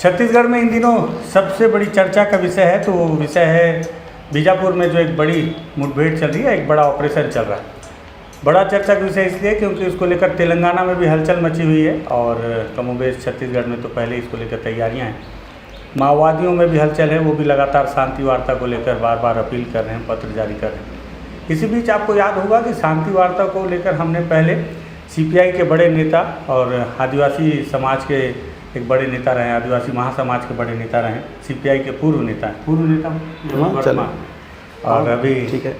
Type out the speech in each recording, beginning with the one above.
छत्तीसगढ़ में इन दिनों सबसे बड़ी चर्चा का विषय है, तो वो विषय है बीजापुर में जो एक बड़ी मुठभेड़ चल रही है, एक बड़ा ऑपरेशन चल रहा है। बड़ा चर्चा का विषय इसलिए क्योंकि उसको लेकर तेलंगाना में भी हलचल मची हुई है और कमोबेश छत्तीसगढ़ में तो पहले इसको लेकर तैयारियां हैं। माओवादियों में भी हलचल है, वो भी लगातार शांति वार्ता को लेकर बार बार अपील कर रहे हैं, पत्र जारी कर रहे हैं। इसी बीच आपको याद होगा कि शांति वार्ता को लेकर हमने पहले सीपीआई के बड़े नेता और आदिवासी समाज के एक बड़े नेता रहे, आदिवासी महासमाज के बड़े नेता रहे, सीपीआई के पूर्व नेता वर्तमान और अभी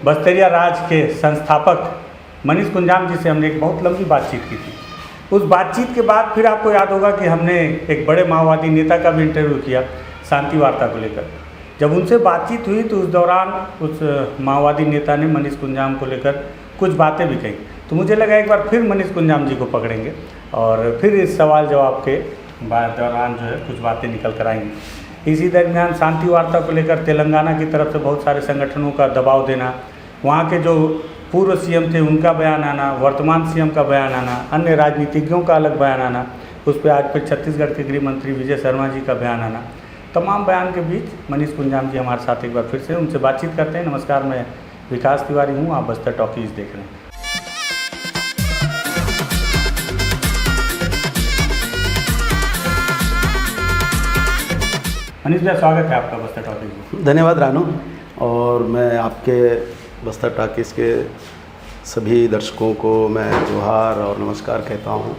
बस्तरिया राज के संस्थापक मनीष कुंजाम जी से हमने एक बहुत लंबी बातचीत की थी। उस बातचीत के बाद फिर आपको याद होगा कि हमने एक बड़े माओवादी नेता का भी इंटरव्यू किया शांति वार्ता को लेकर। जब उनसे बातचीत हुई तो उस दौरान उस माओवादी नेता ने मनीष कुंजाम को लेकर कुछ बातें भी कही, तो मुझे लगा एक बार फिर मनीष कुंजाम जी को पकड़ेंगे और फिर इस सवाल जवाब के दौरान जो है कुछ बातें निकल कर आएंगी। इसी दरमियान शांति वार्ता को लेकर तेलंगाना की तरफ से बहुत सारे संगठनों का दबाव देना, वहाँ के जो पूर्व सीएम थे उनका बयान आना, वर्तमान सीएम का बयान आना, अन्य राजनीतिज्ञों का अलग बयान आना, उस पर आज फिर छत्तीसगढ़ के गृह मंत्री विजय शर्मा जी का बयान आना, तमाम बयान के बीच मनीष कुंजाम जी हमारे साथ एक बार फिर से उनसे बातचीत करते हैं। नमस्कार, मैं विकास तिवारी हूँ, आप बस्तर टॉकीज देख रहे हैं। मनीष भाई, स्वागत है आपका बस्तर टॉकीज में। धन्यवाद रानू, और मैं आपके बस्तर टॉकीज के सभी दर्शकों को मैं जोहार और नमस्कार कहता हूँ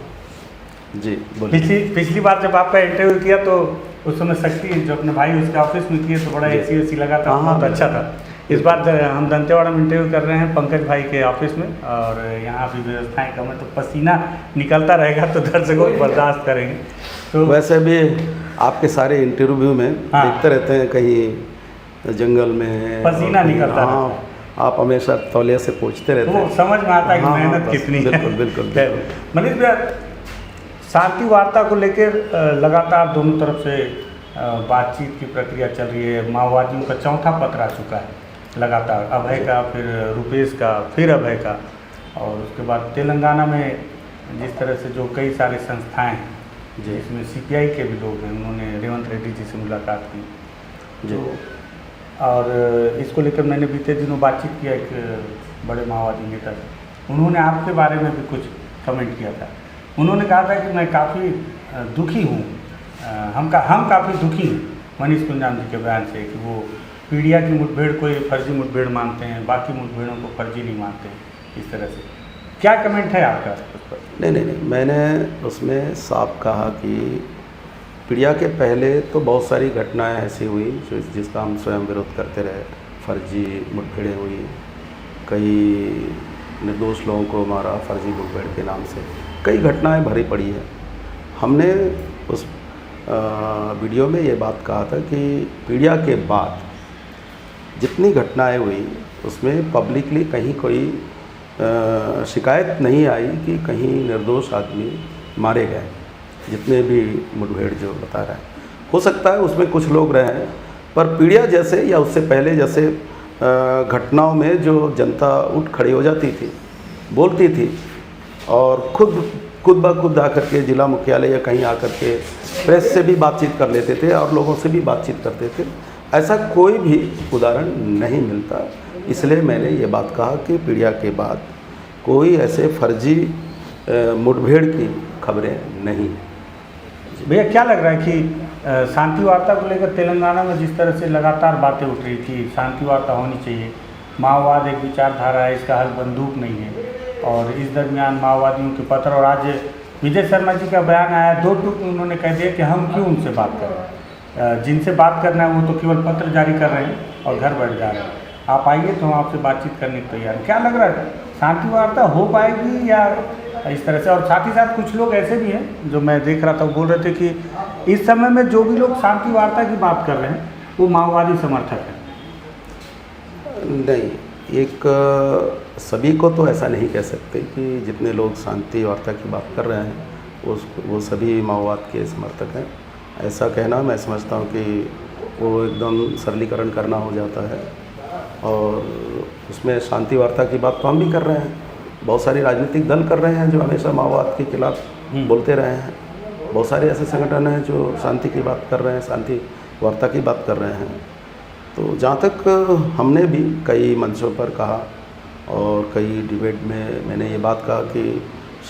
जी। बोलिए। पिछली बार जब आपका इंटरव्यू किया तो उस समय शक्ति जो अपने भाई उसके ऑफिस में किए तो बड़ा एसी लगा था, बहुत अच्छा था। इस बार हम दंतेवाड़ा में इंटरव्यू कर रहे हैं पंकज भाई के ऑफिस में और यहाँ भी व्यवस्थाएं कम है, तो पसीना निकलता रहेगा तो दर्शकों बर्दाश्त करेंगे। तो वैसे भी आपके सारे इंटरव्यू में देखते रहते हैं, कहीं जंगल में पसीना निकलता है, आप हमेशा तौलिया से पूछते रहते हैं, समझ में आता है कि मेहनत कितनी है। बिल्कुल। मनीष भाई, शांति वार्ता को लेकर लगातार दोनों तरफ से बातचीत की प्रक्रिया चल रही है। माओवादियों का चौथा पत्र आ चुका है लगातार, अभय का, फिर रुपेश का, फिर अभय का, और उसके बाद तेलंगाना में जिस तरह से जो कई सारे संस्थाएं हैं जिसमें सीपीआई के भी लोग हैं, उन्होंने रेवंत रेड्डी जी से मुलाकात की जो, और इसको लेकर मैंने बीते दिनों बातचीत किया एक बड़े माओवादी नेता से। उन्होंने आपके बारे में भी कुछ कमेंट किया था। उन्होंने कहा था कि मैं काफ़ी दुखी हूँ, हम काफ़ी दुखी हैं मनीष कुंजाम जी के बयान से कि वो पीड़िया की मुठभेड़ को फर्जी मुठभेड़ मानते हैं, बाकी मुठभेड़ों को फर्जी नहीं मानते हैं। इस तरह से क्या कमेंट है आपका उस पर? नहीं, मैंने उसमें साफ कहा कि पीड़िया के पहले तो बहुत सारी घटनाएं ऐसी हुई जिसका हम स्वयं विरोध करते रहे। फर्जी मुठभेड़ें हुई, कई निर्दोष लोगों को मारा फर्जी मुठभेड़ के नाम से, कई घटनाएं भरी पड़ी है। हमने उस वीडियो में ये बात कहा था कि पीड़िया के बाद जितनी घटनाएं हुई उसमें पब्लिकली कहीं कोई शिकायत नहीं आई कि कहीं निर्दोष आदमी मारे गए। जितने भी मुठभेड़ जो बता रहा है, हो सकता है उसमें कुछ लोग रहे हैं, पर पीड़िया जैसे या उससे पहले जैसे घटनाओं में जो जनता उठ खड़ी हो जाती थी, बोलती थी और खुद ब खुद आकर के जिला मुख्यालय या कहीं आकर के प्रेस से भी बातचीत कर लेते थे और लोगों से भी बातचीत करते थे, ऐसा कोई भी उदाहरण नहीं मिलता। इसलिए मैंने ये बात कहा कि पीड़िया के बाद कोई ऐसे फर्जी मुठभेड़ की खबरें नहीं। भैया, क्या लग रहा है कि शांति वार्ता को लेकर तेलंगाना में जिस तरह से लगातार बातें उठ रही थी, शांति वार्ता होनी चाहिए, माओवाद एक विचारधारा है, इसका हल बंदूक नहीं है, और इस दरमियान माओवादियों के पत्र, और आज विजय शर्मा जी का बयान आया, दो टूक में उन्होंने कह दिया कि हम क्यों उनसे बात करें, जिनसे बात करना है वो तो केवल पत्र जारी कर रहे हैं और घर बैठ जा रहे हैं, आप आइए तो हम आपसे बातचीत करने को तैयार हैं। क्या लग रहा है, शांति वार्ता हो पाएगी या इस तरह से? और साथ ही साथ कुछ लोग ऐसे भी हैं जो मैं देख रहा था, वो बोल रहे थे कि इस समय में जो भी लोग शांति वार्ता की बात कर रहे हैं वो माओवादी समर्थक हैं। नहीं, एक सभी को तो ऐसा नहीं कह सकते कि जितने लोग शांति वार्ता की बात कर रहे हैं वो सभी माओवाद के समर्थक हैं। ऐसा कहना मैं समझता हूँ कि वो एकदम सरलीकरण करना हो जाता है, और उसमें शांति वार्ता की बात तो हम भी कर रहे हैं, बहुत सारे राजनीतिक दल कर रहे हैं जो हमेशा माओवाद के खिलाफ बोलते रहे हैं, बहुत सारे ऐसे संगठन हैं जो शांति की बात कर रहे हैं, शांति वार्ता की बात कर रहे हैं। तो जहाँ तक हमने भी कई मंचों पर कहा और कई डिबेट में मैंने ये बात कहा कि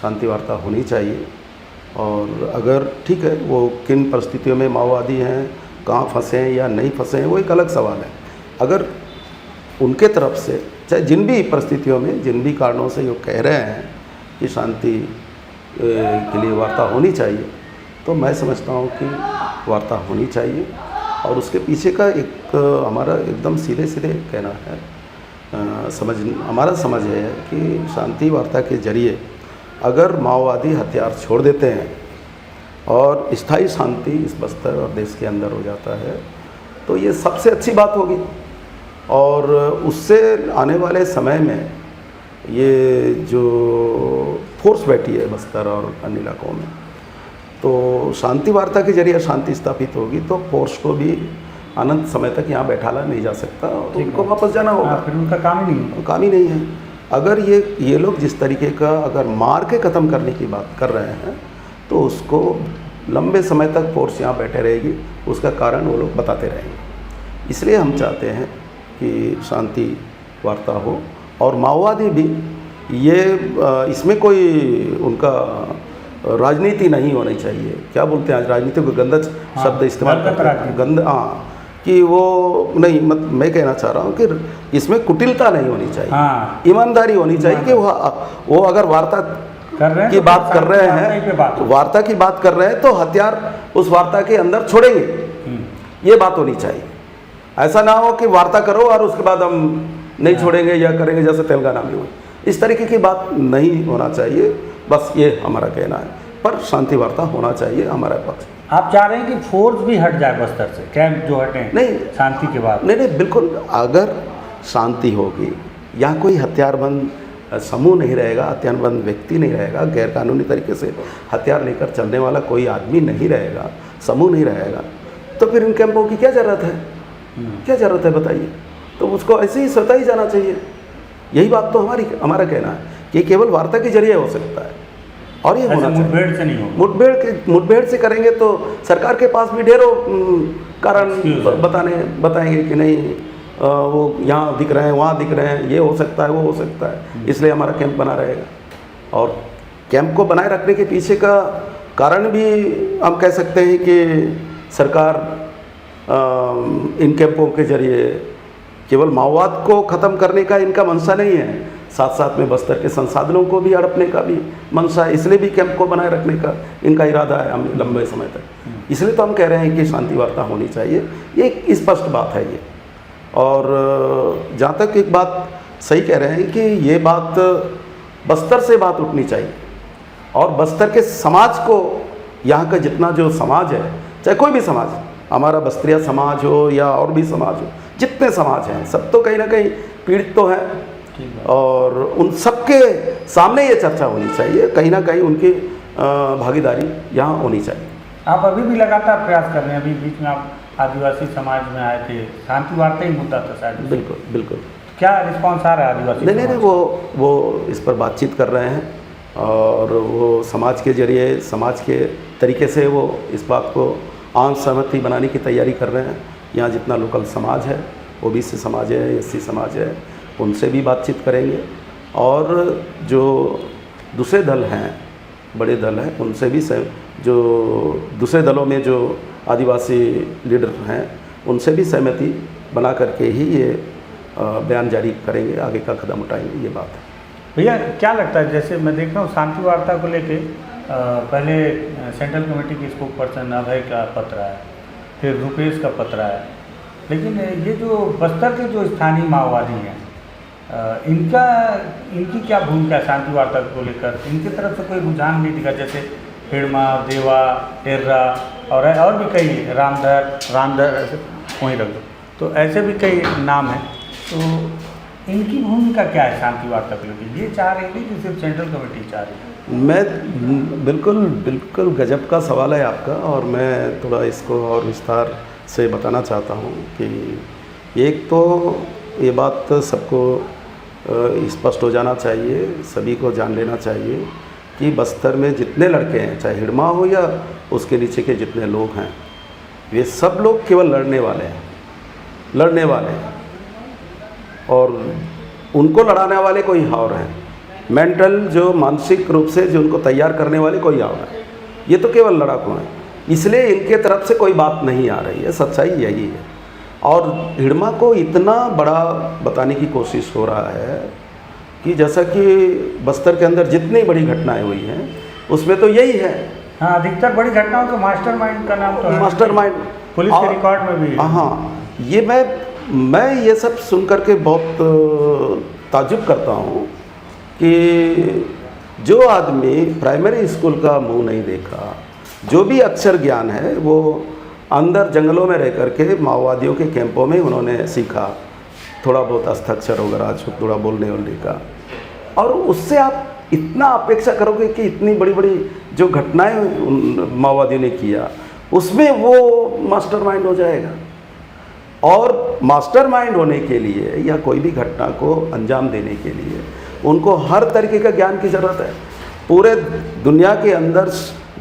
शांति वार्ता होनी चाहिए, और अगर ठीक है वो किन परिस्थितियों में माओवादी हैं, कहाँ फंसे हैं या नहीं फंसे हैं, वो एक अलग सवाल है। अगर उनके तरफ से चाहे जिन भी परिस्थितियों में जिन भी कारणों से ये कह रहे हैं कि शांति के लिए वार्ता होनी चाहिए, तो मैं समझता हूँ कि वार्ता होनी चाहिए। और उसके पीछे का एक हमारा एकदम सीधे सीधे कहना है, हमारा समझ है कि शांति वार्ता के जरिए अगर माओवादी हथियार छोड़ देते हैं और स्थायी शांति इस बस्तर और देश के अंदर हो जाता है, तो ये सबसे अच्छी बात होगी। और उससे आने वाले समय में ये जो फोर्स बैठी है बस्तर और अन्य इलाकों में, तो शांति वार्ता के जरिए शांति स्थापित होगी, तो फोर्स को भी अनंत समय तक यहाँ बैठाला नहीं जा सकता और उनको वापस जाना होगा। फिर उनका काम ही नहीं है। अगर ये लोग जिस तरीके का अगर मार के ख़त्म करने की बात कर रहे हैं, तो उसको लंबे समय तक फोर्स यहाँ बैठे रहेगी, उसका कारण वो लोग बताते रहेंगे। इसलिए हम चाहते हैं कि शांति वार्ता हो, और माओवादी भी ये इसमें कोई उनका राजनीति नहीं होनी चाहिए। क्या बोलते हैं आज, राजनीति को गंदा शब्द इस्तेमाल करते हैं, गंदा, हाँ, कि वो नहीं, मैं कहना चाह रहा हूँ कि इसमें कुटिलता नहीं होनी चाहिए, ईमानदारी होनी चाहिए कि वो अगर वार्ता की बात कर रहे हैं, वार्ता की बात कर रहे हैं, तो हथियार उस वार्ता के अंदर छोड़ेंगे, ये बात होनी चाहिए। ऐसा ना हो कि वार्ता करो और उसके बाद हम नहीं छोड़ेंगे या करेंगे, जैसे तेलंगाना में हुई। इस तरीके की बात नहीं होना चाहिए, बस ये हमारा कहना है। पर शांति वार्ता होना चाहिए हमारा पक्ष। आप चाह रहे हैं कि फोर्स भी हट जाए बस्तर से, कैंप जो हटे नहीं शांति के बाद? नहीं, बिल्कुल। अगर शांति होगी, यहाँ कोई हथियारबंद समूह नहीं रहेगा, हथियारबंद व्यक्ति नहीं रहेगा, गैरकानूनी तरीके से हथियार लेकर चलने वाला कोई आदमी नहीं रहेगा, समूह नहीं रहेगा, तो फिर इन कैंपों की क्या ज़रूरत है? क्या ज़रूरत है बताइए? तो उसको ऐसे ही स्वतः ही जाना चाहिए। यही बात तो हमारा कहना है कि केवल वार्ता के जरिए हो सकता है, और ये होना मुठभेड़ से नहीं होगा। मुठभेड़ से करेंगे तो सरकार के पास भी ढेरों कारण बताएंगे कि नहीं वो यहाँ दिख रहे हैं, वहाँ दिख रहे हैं, ये हो सकता है, वो हो सकता है, इसलिए हमारा कैंप बना रहेगा। और कैंप को बनाए रखने के पीछे का कारण भी हम कह सकते हैं कि सरकार इन कैंपों के जरिए केवल माओवाद को ख़त्म करने का इनका मंशा नहीं है, साथ साथ में बस्तर के संसाधनों को भी हड़पने का भी मंशा है। इसलिए भी कैंप को बनाए रखने का इनका इरादा है हम लंबे समय तक। इसलिए तो हम कह रहे हैं कि शांति वार्ता होनी चाहिए, ये स्पष्ट बात है ये। और जहाँ तक एक बात सही कह रहे हैं कि ये बात बस्तर से बात उठनी चाहिए, और बस्तर के समाज को, यहाँ का जितना जो समाज है, चाहे कोई भी समाज, हमारा बस्तरिया समाज हो या और भी समाज हो, जितने समाज हैं सब तो कहीं ना कहीं पीड़ित तो हैं, और उन सबके सामने ये चर्चा होनी चाहिए, कहीं ना कहीं उनकी भागीदारी यहाँ होनी चाहिए। आप अभी भी लगातार प्रयास कर रहे हैं। अभी बीच में आप आदिवासी समाज में आए थे, शांति वार्ता ही मुद्दा था शायद। बिल्कुल। क्या रिस्पॉन्स आ रहा है आदिवासी? नहीं, वो इस पर बातचीत कर रहे हैं, और वो समाज के जरिए, समाज के तरीके से वो इस बात को आम सहमति बनाने की तैयारी कर रहे हैं। यहाँ जितना लोकल समाज है, ओबीसी समाज है, एससी समाज है, उनसे भी बातचीत करेंगे, और जो दूसरे दल हैं, बड़े दल हैं, उनसे भी जो दूसरे दलों में जो आदिवासी लीडर हैं, उनसे भी सहमति बना करके ही ये बयान जारी करेंगे, आगे का कदम उठाएंगे, ये बात है। भैया क्या लगता है, जैसे मैं देख रहा हूँ शांति वार्ता को लेके पहले सेंट्रल कमेटी के स्पोक पर्सन अभय का पत्र आया, फिर रुपेश का पत्र आया, लेकिन ये जो बस्तर के जो स्थानीय माओवादी हैं, इनकी क्या भूमिका है शांति वार्ता को लेकर? इनकी तरफ से कोई रुझान नहीं दिखा, जैसे हिड़मा, देवा, टेर्रा और भी कई, रामधर ऐसे वहीं रख दो, तो ऐसे भी कई नाम हैं। तो इनकी भूमिका क्या है शांति वार्ता को लेकर? ये चाह रही थी कि सिर्फ सेंट्रल कमेटी चाह रही है? मैं बिल्कुल गजब का सवाल है आपका, और मैं थोड़ा इसको और विस्तार से बताना चाहता हूँ कि एक तो ये बात सबको स्पष्ट हो जाना चाहिए, सभी को जान लेना चाहिए कि बस्तर में जितने लड़के हैं, चाहे हिड़मा हो या उसके नीचे के जितने लोग हैं, वे सब लोग केवल लड़ने वाले हैं और उनको लड़ाने वाले कोई और हैं। मेंटल जो मानसिक रूप से जो उनको तैयार करने वाले कोई और है। ये तो केवल लड़ाकू हैं, इसलिए इनके तरफ से कोई बात नहीं आ रही है। सच्चाई यही है। और हिड़मा को इतना बड़ा बताने की कोशिश हो रहा है कि जैसा कि बस्तर के अंदर जितनी बड़ी घटनाएं हुई हैं उसमें तो यही है। हाँ, अधिकतर बड़ी घटनाओं का मास्टरमाइंड का नाम तो है। मास्टरमाइंड पुलिस के रिकॉर्ड में भी है। हाँ, ये मैं ये सब सुन करके बहुत ताज्जुब करता हूँ कि जो आदमी प्राइमरी स्कूल का मुंह नहीं देखा, जो भी अक्षर ज्ञान है वो अंदर जंगलों में रह करके माओवादियों के कैंपों में उन्होंने सीखा, थोड़ा बहुत हस्ताक्षर वगैरह थोड़ा बोलने वोलने का, और उससे आप इतना अपेक्षा करोगे कि इतनी बड़ी बड़ी जो घटनाएं माओवादियों ने किया उसमें वो मास्टरमाइंड हो जाएगा। और मास्टरमाइंड होने के लिए या कोई भी घटना को अंजाम देने के लिए उनको हर तरीके का ज्ञान की ज़रूरत है। पूरे दुनिया के अंदर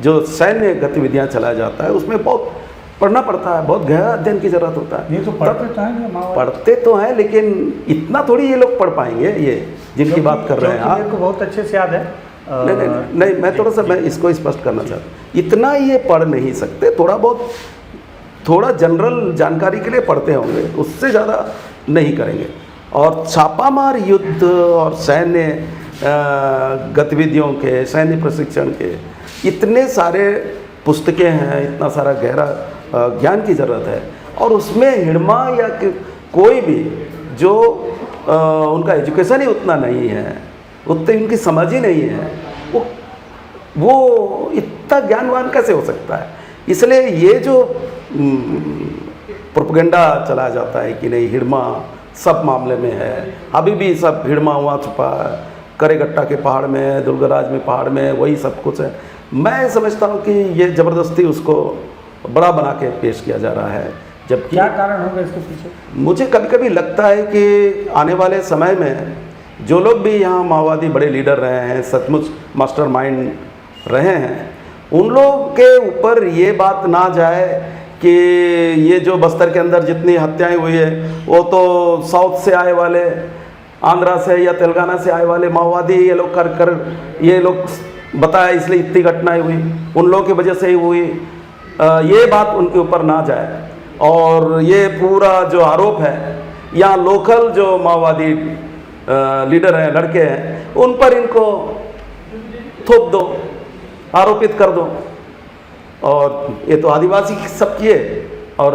जो सैन्य गतिविधियां चलाया जाता है उसमें बहुत पढ़ना पड़ता है, बहुत गहरा अध्ययन की ज़रूरत होता है। ये तो पढ़ते तो हैं, पढ़ते तो हैं, लेकिन इतना थोड़ी ये लोग पढ़ पाएंगे, ये जिनकी बात कर रहे हैं आप। मेरे को बहुत अच्छे से याद है। नहीं, मैं थोड़ा सा मैं इसको स्पष्ट करना चाहता हूँ। इतना ये पढ़ नहीं सकते, थोड़ा जनरल जानकारी के लिए पढ़ते होंगे, उससे ज़्यादा नहीं करेंगे। और छापामार युद्ध और सैन्य गतिविधियों के, सैन्य प्रशिक्षण के इतने सारे पुस्तकें हैं, इतना सारा गहरा ज्ञान की ज़रूरत है। और उसमें हिड़मा या कोई भी जो उनका एजुकेशन ही उतना नहीं है, उतनी उनकी समझ ही नहीं है, वो इतना ज्ञानवान कैसे हो सकता है। इसलिए ये जो प्रोपेगेंडा चलाया जाता है कि नहीं हिड़मा सब मामले में है, अभी भी सब हिड़मा वहाँ छुपा है, करेगट्टा के पहाड़ में, दुर्गराज में पहाड़ में वही सब कुछ है। मैं समझता हूँ कि ये ज़बरदस्ती उसको बड़ा बना के पेश किया जा रहा है। जबकि क्या कारण होगा इसके पीछे? मुझे कभी कभी लगता है कि आने वाले समय में जो लोग भी यहाँ माओवादी बड़े लीडर रहे हैं, सचमुच मास्टरमाइंड रहे हैं, उन लोग के ऊपर ये बात ना जाए कि ये जो बस्तर के अंदर जितनी हत्याएं हुई है वो तो साउथ से आए वाले, आंध्रा से या तेलंगाना से आए वाले माओवादी ये लोग कर ये लोग बताया इसलिए इतनी घटनाएं हुई, उन लोगों की वजह से ही हुई, ये बात उनके ऊपर ना जाए। और ये पूरा जो आरोप है यहाँ लोकल जो माओवादी लीडर हैं, लड़के हैं, उन पर इनको थोप दो, आरोपित कर दो। और ये तो आदिवासी सब किए और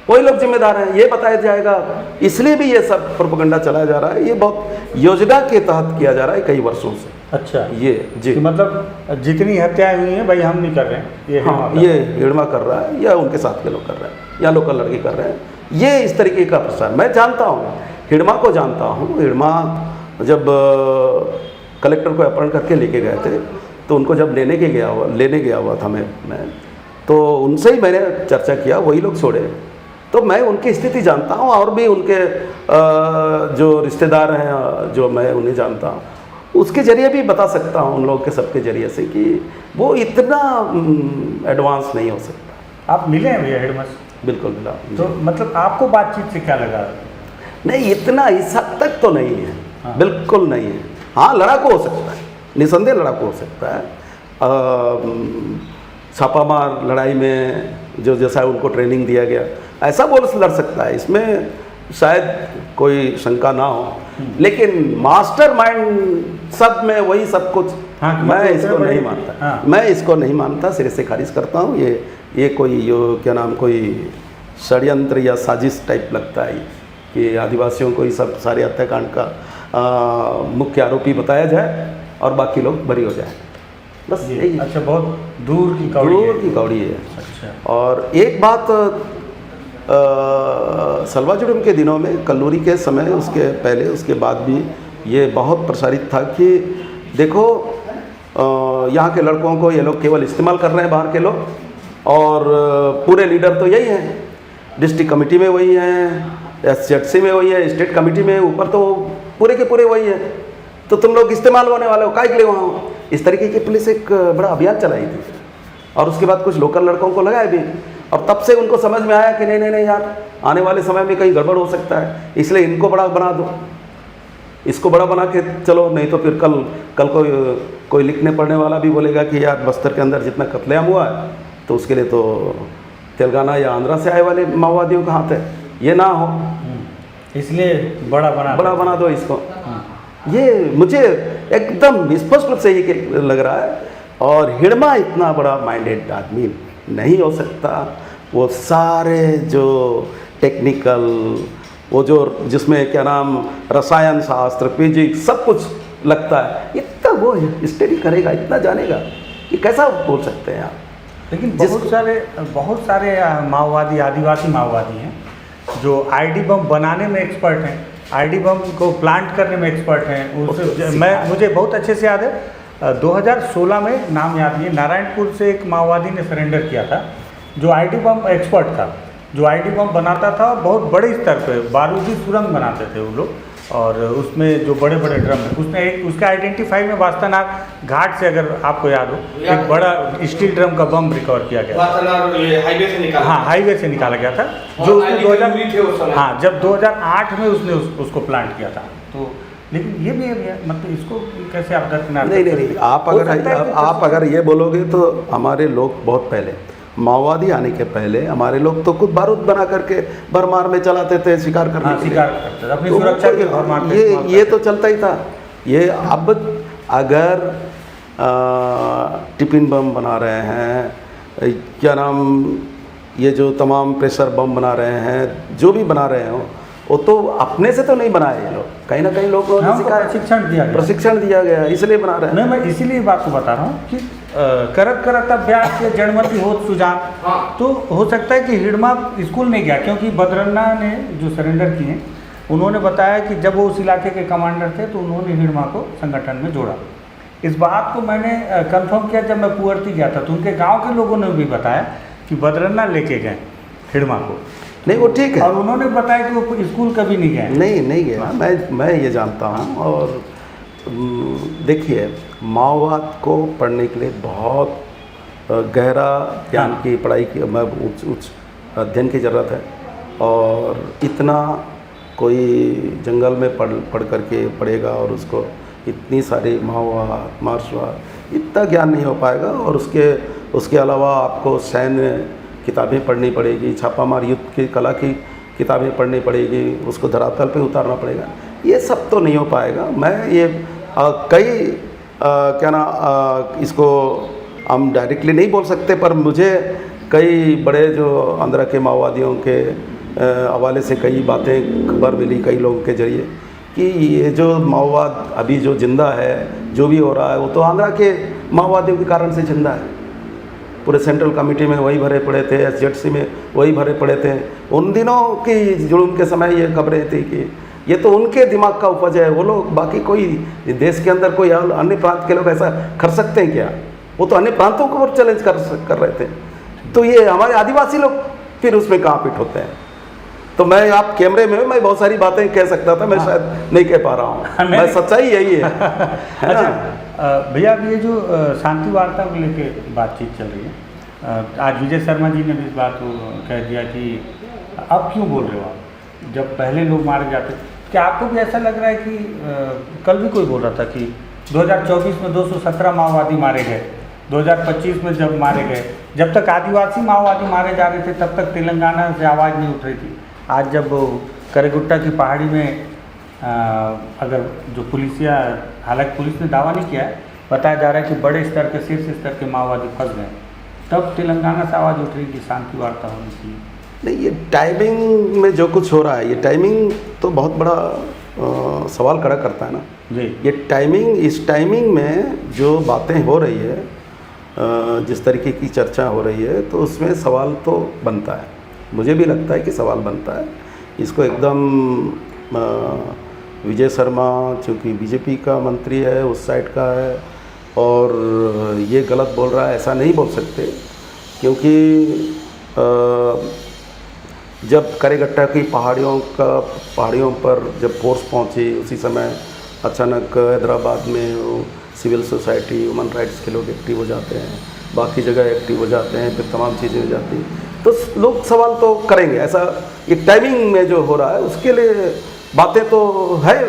वही लोग जिम्मेदार हैं, ये बताया जाएगा। इसलिए भी ये सब प्रोपेगेंडा चलाया जा रहा है। ये बहुत योजना के तहत किया जा रहा है कई वर्षों से। अच्छा, ये जी तो मतलब जितनी हत्याएं हुई हैं भाई हम नहीं कर रहे हैं, ये हाँ, ये हिड़मा कर रहा है या उनके साथ के लोग कर रहे हैं या लोकल लड़के कर रहे हैं, ये इस तरीके का प्रसार। मैं जानता हूँ, हिड़मा को जानता हूँ। हिड़मा जब कलेक्टर को अपहरण करके लेके गए थे तो उनको जब लेने गया हुआ था मैं तो उनसे ही मैंने चर्चा किया, वही लोग छोड़े, तो मैं उनकी स्थिति जानता हूँ। और भी उनके जो रिश्तेदार हैं जो मैं उन्हें जानता हूँ, उसके ज़रिए भी बता सकता हूँ, उन लोगों के सबके ज़रिए से, कि वो इतना एडवांस नहीं हो सकता। आप मिले हैं भैया हिड़मा से? बिल्कुल मिला। तो मतलब आपको बातचीत से क्या लगा? नहीं, इतना इस हद तक तो नहीं है। हाँ। बिल्कुल नहीं है। हाँ, लड़ाकू हो सकता है, निसंदेह लड़ाकू हो सकता है। छापामार लड़ाई में जो जैसा उनको ट्रेनिंग दिया गया ऐसा वो लड़ सकता है, इसमें शायद कोई शंका ना हो। लेकिन मास्टरमाइंड सब में वही सब कुछ, हाँ, मैं इसको नहीं मानता। हाँ। मैं इसको नहीं मानता, सिरे से खारिज करता हूँ। ये कोई क्या नाम, कोई षड्यंत्र या साजिश टाइप लगता है कि आदिवासियों को ये सब सारे हत्याकांड का मुख्य आरोपी बताया जाए और बाकी लोग बरी हो जाए, बस यही। अच्छा, बहुत दूर की कौड़ी है। अच्छा। और एक बात, सलवाजुडम के दिनों में, कल्लूरी के समय, उसके पहले उसके बाद भी ये बहुत प्रसारित था कि देखो यहाँ के लड़कों को ये लोग केवल इस्तेमाल कर रहे हैं, बाहर के लोग, और पूरे लीडर तो यही हैं, डिस्ट्रिक्ट कमेटी में वही हैं, SZC में वही है, स्टेट कमेटी में ऊपर तो पूरे के पूरे वही है। तो तुम लोग इस्तेमाल होने वाले हो, काय के लिए वहाँ हो? इस तरीके की पुलिस एक बड़ा अभियान चलाई थी और उसके बाद कुछ लोकल लड़कों को लगाया भी, और तब से उनको समझ में आया कि नहीं नहीं नहीं यार, आने वाले समय में कहीं गड़बड़ हो सकता है, इसलिए इनको बड़ा बना दो, इसको बड़ा बना के चलो, नहीं तो फिर कल कोई लिखने पढ़ने वाला भी बोलेगा कि यार बस्तर के अंदर जितना कत्लेआम हुआ है तो उसके लिए तो तेलंगाना या आंध्रा से आए वाले माओवादियों का हाथ है, ये ना हो, इसलिए बड़ा बना दो इसको। ये मुझे एकदम स्पष्ट रूप से ये लग रहा है। और हिड़मा इतना बड़ा माइंडेड आदमी नहीं हो सकता, वो सारे जो टेक्निकल, वो जो जिसमें क्या नाम रसायन शास्त्र, फिजिक्स सब कुछ लगता है, इतना वो स्टडी करेगा, इतना जानेगा, ये कैसा बोल सकते हैं आप? लेकिन बहुत सारे माओवादी, आदिवासी माओवादी हैं जो आईडी बम बनाने में एक्सपर्ट हैं, आईडी बम को प्लांट करने में एक्सपर्ट हैं। मुझे बहुत अच्छे से याद है 2016 में, नाम याद नहीं, नारायणपुर से एक माओवादी ने सरेंडर किया था जो आईडी बम एक्सपर्ट था, जो आईडी बम बनाता था, बहुत बड़े स्तर पे बारूदी सुरंग बनाते थे वो लोग, और उसमें जो बड़े बड़े ड्रम है, उसने एक उसका आइडेंटिफाई में वास्तानार घाट से, अगर आपको याद हो, एक बड़ा स्टील ड्रम का बम रिकवर किया गया, हाईवे से निकाला, हाँ हाईवे से निकाला गया था, जो उसने हाँ जब 2008 में उसने उसको प्लांट किया था। तो लेकिन ये भी है, मतलब इसको कैसे आप दरकिनार? नहीं, आप अगर ये बोलोगे तो हमारे लोग बहुत पहले, माओवादी आने के पहले हमारे लोग तो खुद बारूद बना करके भरमार में चलाते थे, शिकार करने के लिए, शिकार करते थे अपनी सुरक्षा के भरमार। ये तो चलता ही था। ये अब अगर टिफिन बम बना रहे हैं, क्या नाम, ये जो तमाम प्रेशर बम बना रहे हैं, जो भी बना रहे हो, वो तो अपने से तो नहीं बनाए ये लोग, कहीं ना कहीं लोगों ने प्रशिक्षण दिया गया, इसलिए बना रहे हैं। नहीं, मैं इसीलिए बात को बता रहा हूँ कि करत अभ्यास के जड़मती होत सुजान, तो हो सकता है कि हिड़मा स्कूल नहीं गया, क्योंकि बदरन्ना ने जो सरेंडर किए, उन्होंने बताया कि जब वो उस इलाके के कमांडर थे तो उन्होंने हिड़मा को संगठन में जोड़ा। इस बात को मैंने कंफर्म किया जब मैं पुअर्ती गया था, तो उनके गाँव के लोगों ने भी बताया कि बदरन्ना लेके गए हिड़मा को। नहीं, वो ठीक है, और उन्होंने बताया कि वो स्कूल कभी नहीं गए। नहीं गया, मैं ये जानता हूँ। और देखिए, माओवाद को पढ़ने के लिए बहुत गहरा ज्ञान की पढ़ाई की, उच्च अध्ययन की ज़रूरत है, और इतना कोई जंगल में पढ़ करके पढ़ेगा और उसको इतनी सारी माओवाद, मार्क्सवाद, इतना ज्ञान नहीं हो पाएगा। और उसके अलावा आपको सैन्य किताबें पढ़नी पड़ेगी, छापामार युद्ध की कला की किताबें पढ़नी पड़ेगी, उसको धरातल पे उतारना पड़ेगा, ये सब तो नहीं हो पाएगा। मैं ये इसको हम डायरेक्टली नहीं बोल सकते, पर मुझे कई बड़े जो आंध्रा के माओवादियों के हवाले से कई बातें खबर मिली कई लोगों के जरिए कि ये जो माओवाद अभी जो जिंदा है, जो भी हो रहा है, वो तो आंध्रा के माओवादियों के कारण से जिंदा है। पूरे सेंट्रल कमेटी में वही भरे पड़े थे, SZC में वही भरे पड़े थे। उन दिनों की जुल्म के समय ये खबरें थी कि ये तो उनके दिमाग का उपज है, वो लोग, बाकी कोई देश के अंदर कोई अन्य प्रांत के लोग ऐसा कर सकते हैं क्या? वो तो अन्य प्रांतों को चैलेंज कर रहे थे। तो ये हमारे आदिवासी लोग फिर उसमें कहाँ फिट होते हैं? तो मैं आप कैमरे में मैं बहुत सारी बातें कह सकता था, मैं शायद नहीं कह पा रहा हूँ, मैं सच्चाई यही है। अच्छा भैया, अब ये जो शांति वार्ता को लेके बातचीत चल रही है, आज विजय शर्मा जी ने भी इस बात को कह दिया कि अब क्यों बोल रहे हो आप, जब पहले लोग मारे जाते। क्या आपको भी ऐसा लग रहा है कि कल भी कोई बोल रहा था कि 2024 में 217 माओवादी मारे गए, 2025 में जब मारे गए, जब तक आदिवासी माओवादी मारे जा रहे थे तब तक तेलंगाना से आवाज़ नहीं उठ रही थी। आज जब करेगुट्टा की पहाड़ी में अगर जो पुलिसिया, हालांकि पुलिस ने दावा नहीं किया है, बताया जा रहा है कि बड़े स्तर के, शीर्ष स्तर के माओवादी फंस गए, तब तेलंगाना से आवाज़ उठ रही कि शांति वार्ता होनी चाहिए। नहीं, ये टाइमिंग में जो कुछ हो रहा है, ये टाइमिंग तो बहुत बड़ा सवाल खड़ा करता है ना जी। ये टाइमिंग, इस टाइमिंग में जो बातें हो रही है, जिस तरीके की चर्चा हो रही है, तो उसमें सवाल तो बनता है, मुझे भी लगता है कि सवाल बनता है। इसको एकदम विजय शर्मा चूँकि बीजेपी का मंत्री है, उस साइड का है, और ये गलत बोल रहा है ऐसा नहीं बोल सकते, क्योंकि जब करेगट्टा की पहाड़ियों पर जब फोर्स पहुंची, उसी समय अचानक हैदराबाद में वो सिविल सोसाइटी ह्यूमन राइट्स के लोग एक्टिव हो जाते हैं, बाकी जगह एक्टिव हो जाते हैं, फिर तमाम चीज़ें हो जाती हैं। तो लोग सवाल तो करेंगे, ऐसा एक टाइमिंग में जो हो रहा है उसके लिए बातें तो है।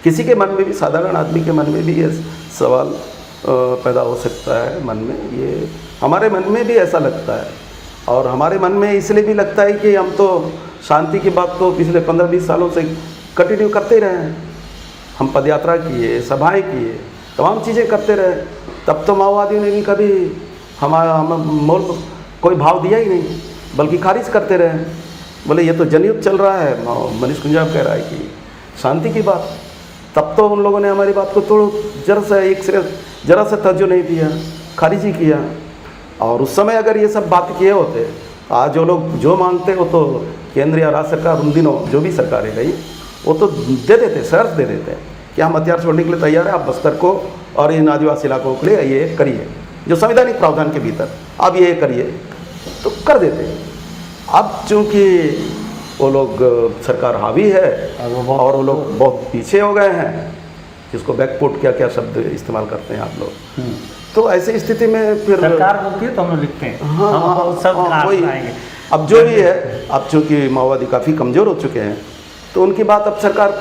किसी के मन में भी, साधारण आदमी के मन में भी ये सवाल पैदा हो सकता है मन में। ये हमारे मन में भी ऐसा लगता है, और हमारे मन में इसलिए भी लगता है कि हम तो शांति की बात तो पिछले 15-20 सालों से कंटिन्यू करते ही रहे हैं। हम पदयात्रा किए, सभाएं किए, तमाम चीज़ें करते रहे। तब तो माओवादियों ने भी कभी हमारा मोल कोई भाव दिया ही नहीं, बल्कि खारिज करते रहे। बोले ये तो जनयुद्ध चल रहा है, मनीष कुंजाब कह रहा है कि शांति की बात। तब तो उन लोगों ने हमारी बात को तो जरा सा तवज्जो नहीं दिया, खारिज ही किया। और उस समय अगर ये सब बात किए होते, आज जो लोग जो मांगते वो तो केंद्र या राज्य सरकार उन दिनों जो भी सरकारें गई वो तो दे देते, शर्त दे देते कि हम हथियार छोड़ने के लिए तैयार हैं, आप बस्तर को और इन आदिवासी इलाकों के लिए ये करिए, जो संवैधानिक प्रावधान के भीतर आप ये करिए, तो कर देते। अब चूँकि वो लोग सरकार हावी है और वो लोग बहुत पीछे हो गए हैं, जिसको बैकफुट क्या शब्द इस्तेमाल करते हैं आप लोग, तो ऐसी स्थिति में फिर सरकार बोलती है तो हम लोग लिखते हैं। हाँ, वही। अब जो भी है, अब चूँकि माओवादी काफ़ी कमज़ोर हो चुके हैं, तो उनकी बात अब सरकार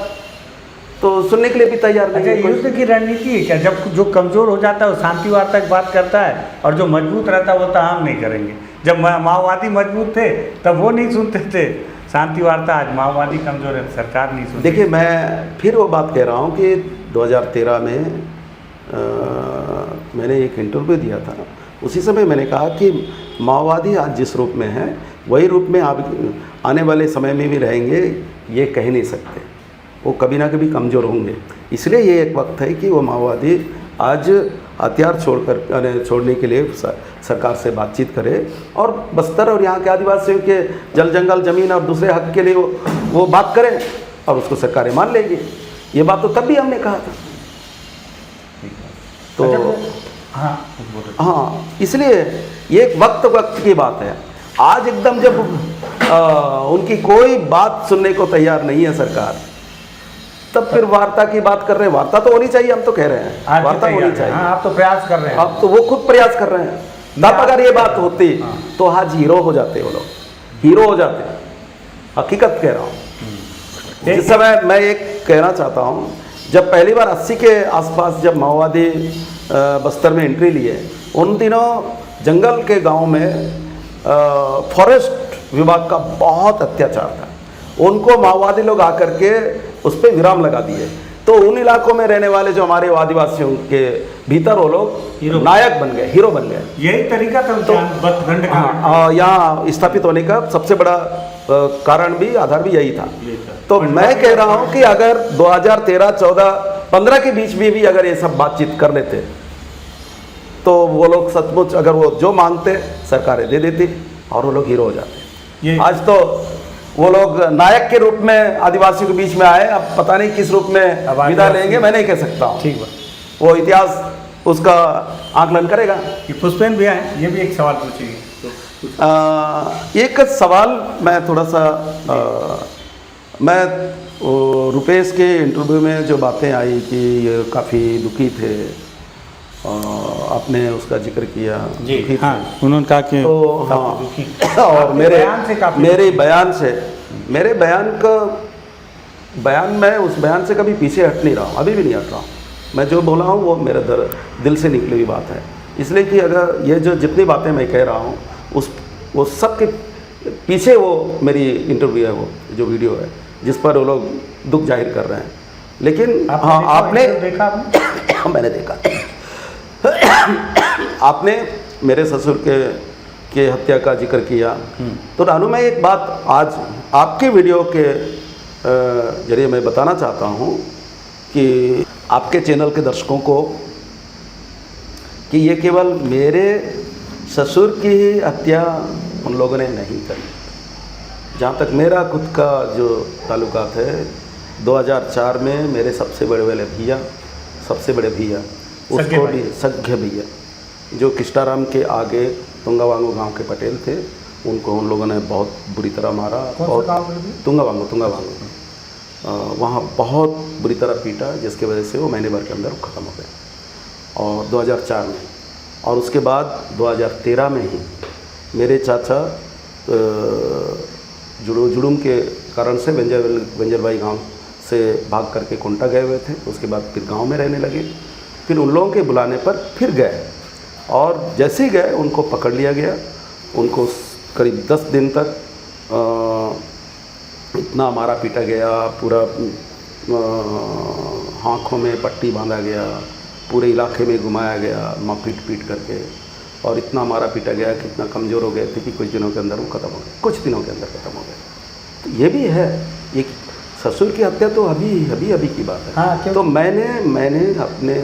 तो सुनने के लिए भी तैयार नहीं है। युद्ध की रणनीति है क्या? जब जो कमज़ोर हो जाता है वो शांति वार्ता की बात करता है, और जो मजबूत रहता है वो तो हम नहीं करेंगे। जब माओवादी मजबूत थे तब वो नहीं सुनते थे शांति वार्ता, आज माओवादी कमज़ोर है, सरकार नहीं सुनती। देखिए, मैं फिर वो बात कह रहा हूँ कि 2013 में मैंने एक इंटरव्यू दिया था। उसी समय मैंने कहा कि माओवादी आज जिस रूप में है वही रूप में आप आने वाले समय में भी रहेंगे, ये कह नहीं सकते। वो कभी ना कभी कमज़ोर होंगे। इसलिए ये एक वक्त है कि वो माओवादी आज हथियार छोड़ने के लिए सरकार से बातचीत करे, और बस्तर और यहाँ के आदिवासियों के जल जंगल ज़मीन और दूसरे हक के लिए वो बात करें, और उसको सरकारें मान लेगी। ये बात तो तब भी हमने कहा था। तो हाँ, इसलिए ये एक वक्त की बात है। आज एकदम जब उनकी कोई बात सुनने को तैयार नहीं है सरकार, तब फिर वार्ता की बात कर रहे हैं। वार्ता तो होनी चाहिए, हम तो कह रहे हैं वार्ता होनी चाहिए। आप तो प्रयास कर रहे हैं, अब तो वो खुद प्रयास कर रहे हैं। तब अगर ये बात होती तो आज हीरो हो जाते, वो लोग हीरो हो जाते। हकीकत कह रहा हूँ। इस समय मैं एक कहना चाहता हूँ, जब पहली बार 80 के आसपास जब माओवादी बस्तर में एंट्री लिए, उन दिनों जंगल के गांव में फॉरेस्ट विभाग का बहुत अत्याचार था। उनको माओवादी लोग आकर के उस पर विराम लगा दिए। तो उन इलाकों में रहने वाले जो हमारे आदिवासियों के भीतर वो लोग नायक बन गए, हीरो बन गए। यही तरीका था तो यहाँ स्थापित होने का सबसे बड़ा कारण भी, आधार भी यही था। तो मैं कह रहा हूँ कि अगर 2013, 14, 15 के बीच में भी अगर ये सब बातचीत कर लेते, तो वो लोग सचमुच अगर वो जो मांगते सरकारें दे देती और वो लोग हीरो हो जाते। आज तो वो लोग नायक के रूप में आदिवासियों के बीच में आए, अब पता नहीं किस रूप में विदा लेंगे, मैं नहीं कह सकता हूँ। ठीक है, वो इतिहास उसका आकलन करेगा। ये पुष्पेन भैया हैं, ये भी एक सवाल पूछेंगे। एक सवाल मैं थोड़ा सा मैं रुपेश के इंटरव्यू में जो बातें आई कि ये काफ़ी दुखी थे, आपने उसका जिक्र किया जी। हाँ, उन्होंने कहा कि तो हाँ, और मेरे बयान मैं उस बयान से कभी पीछे हट नहीं रहा हूँ, अभी भी नहीं हट रहा हूँ। मैं जो बोला हूँ वो मेरे दिल से निकली हुई बात है। इसलिए कि अगर ये जो जितनी बातें मैं कह रहा हूँ वो सब के पीछे वो मेरी इंटरव्यू है, वो जो वीडियो है जिस पर वो लोग दुख जाहिर कर रहे हैं। लेकिन हाँ, आपने देखा? मैंने देखा। आपने मेरे ससुर के हत्या का जिक्र किया, तो रानू मैं एक बात आज आपके वीडियो के जरिए मैं बताना चाहता हूँ कि आपके चैनल के दर्शकों को कि ये केवल मेरे ससुर की ही हत्या उन लोगों ने नहीं करी। जहाँ तक मेरा खुद का जो ताल्लुकात है, 2004 में मेरे सबसे बड़े भैया उसको भी सग्घे भैया जो किष्टाराम के आगे तुंगावांगो गांव के पटेल थे, उनको उन लोगों ने बहुत बुरी तरह मारा। बहुत तुंगावांगो वहाँ बहुत बुरी तरह पीटा, जिसकी वजह से वो महीने भर के अंदर ख़त्म हो गए, और 2004 में। और उसके बाद 2013 में ही मेरे चाचा जुड़ूम के कारण से वेंजरबाई गांव से भाग करके कोंटा गए हुए थे। उसके बाद फिर गांव में रहने लगे, फिर उन लोगों के बुलाने पर फिर गए, और जैसे ही गए उनको पकड़ लिया गया। उनको करीब 10 दिन तक इतना मारा पीटा गया, पूरा आँखों में पट्टी बांधा गया, पूरे इलाके में घुमाया गया पीट करके, और इतना मारा पीटा गया कि इतना कमज़ोर हो गए थे कि कुछ दिनों के अंदर वो ख़त्म हो गए, कुछ दिनों के अंदर ख़त्म हो गए। तो ये भी है, एक ससुर की हत्या तो अभी की बात है। हाँ, तो मैंने अपने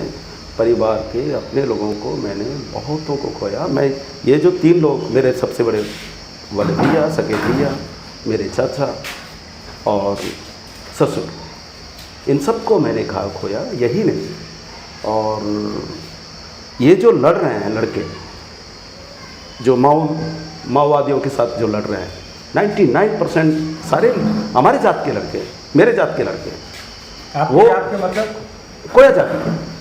परिवार के अपने लोगों को मैंने बहुतों को खोया। मैं ये जो 3 लोग मेरे सबसे बड़े वाले भैया, सगे भैया, मेरे चाचा और ससुर, इन सबको मैंने खोया, यही नहीं। और ये जो लड़ रहे हैं लड़के, जो माओवादियों के साथ जो लड़ रहे हैं, 99% सारे हमारे जात के लड़के, मेरे जात के लड़के, वो जात के मतलब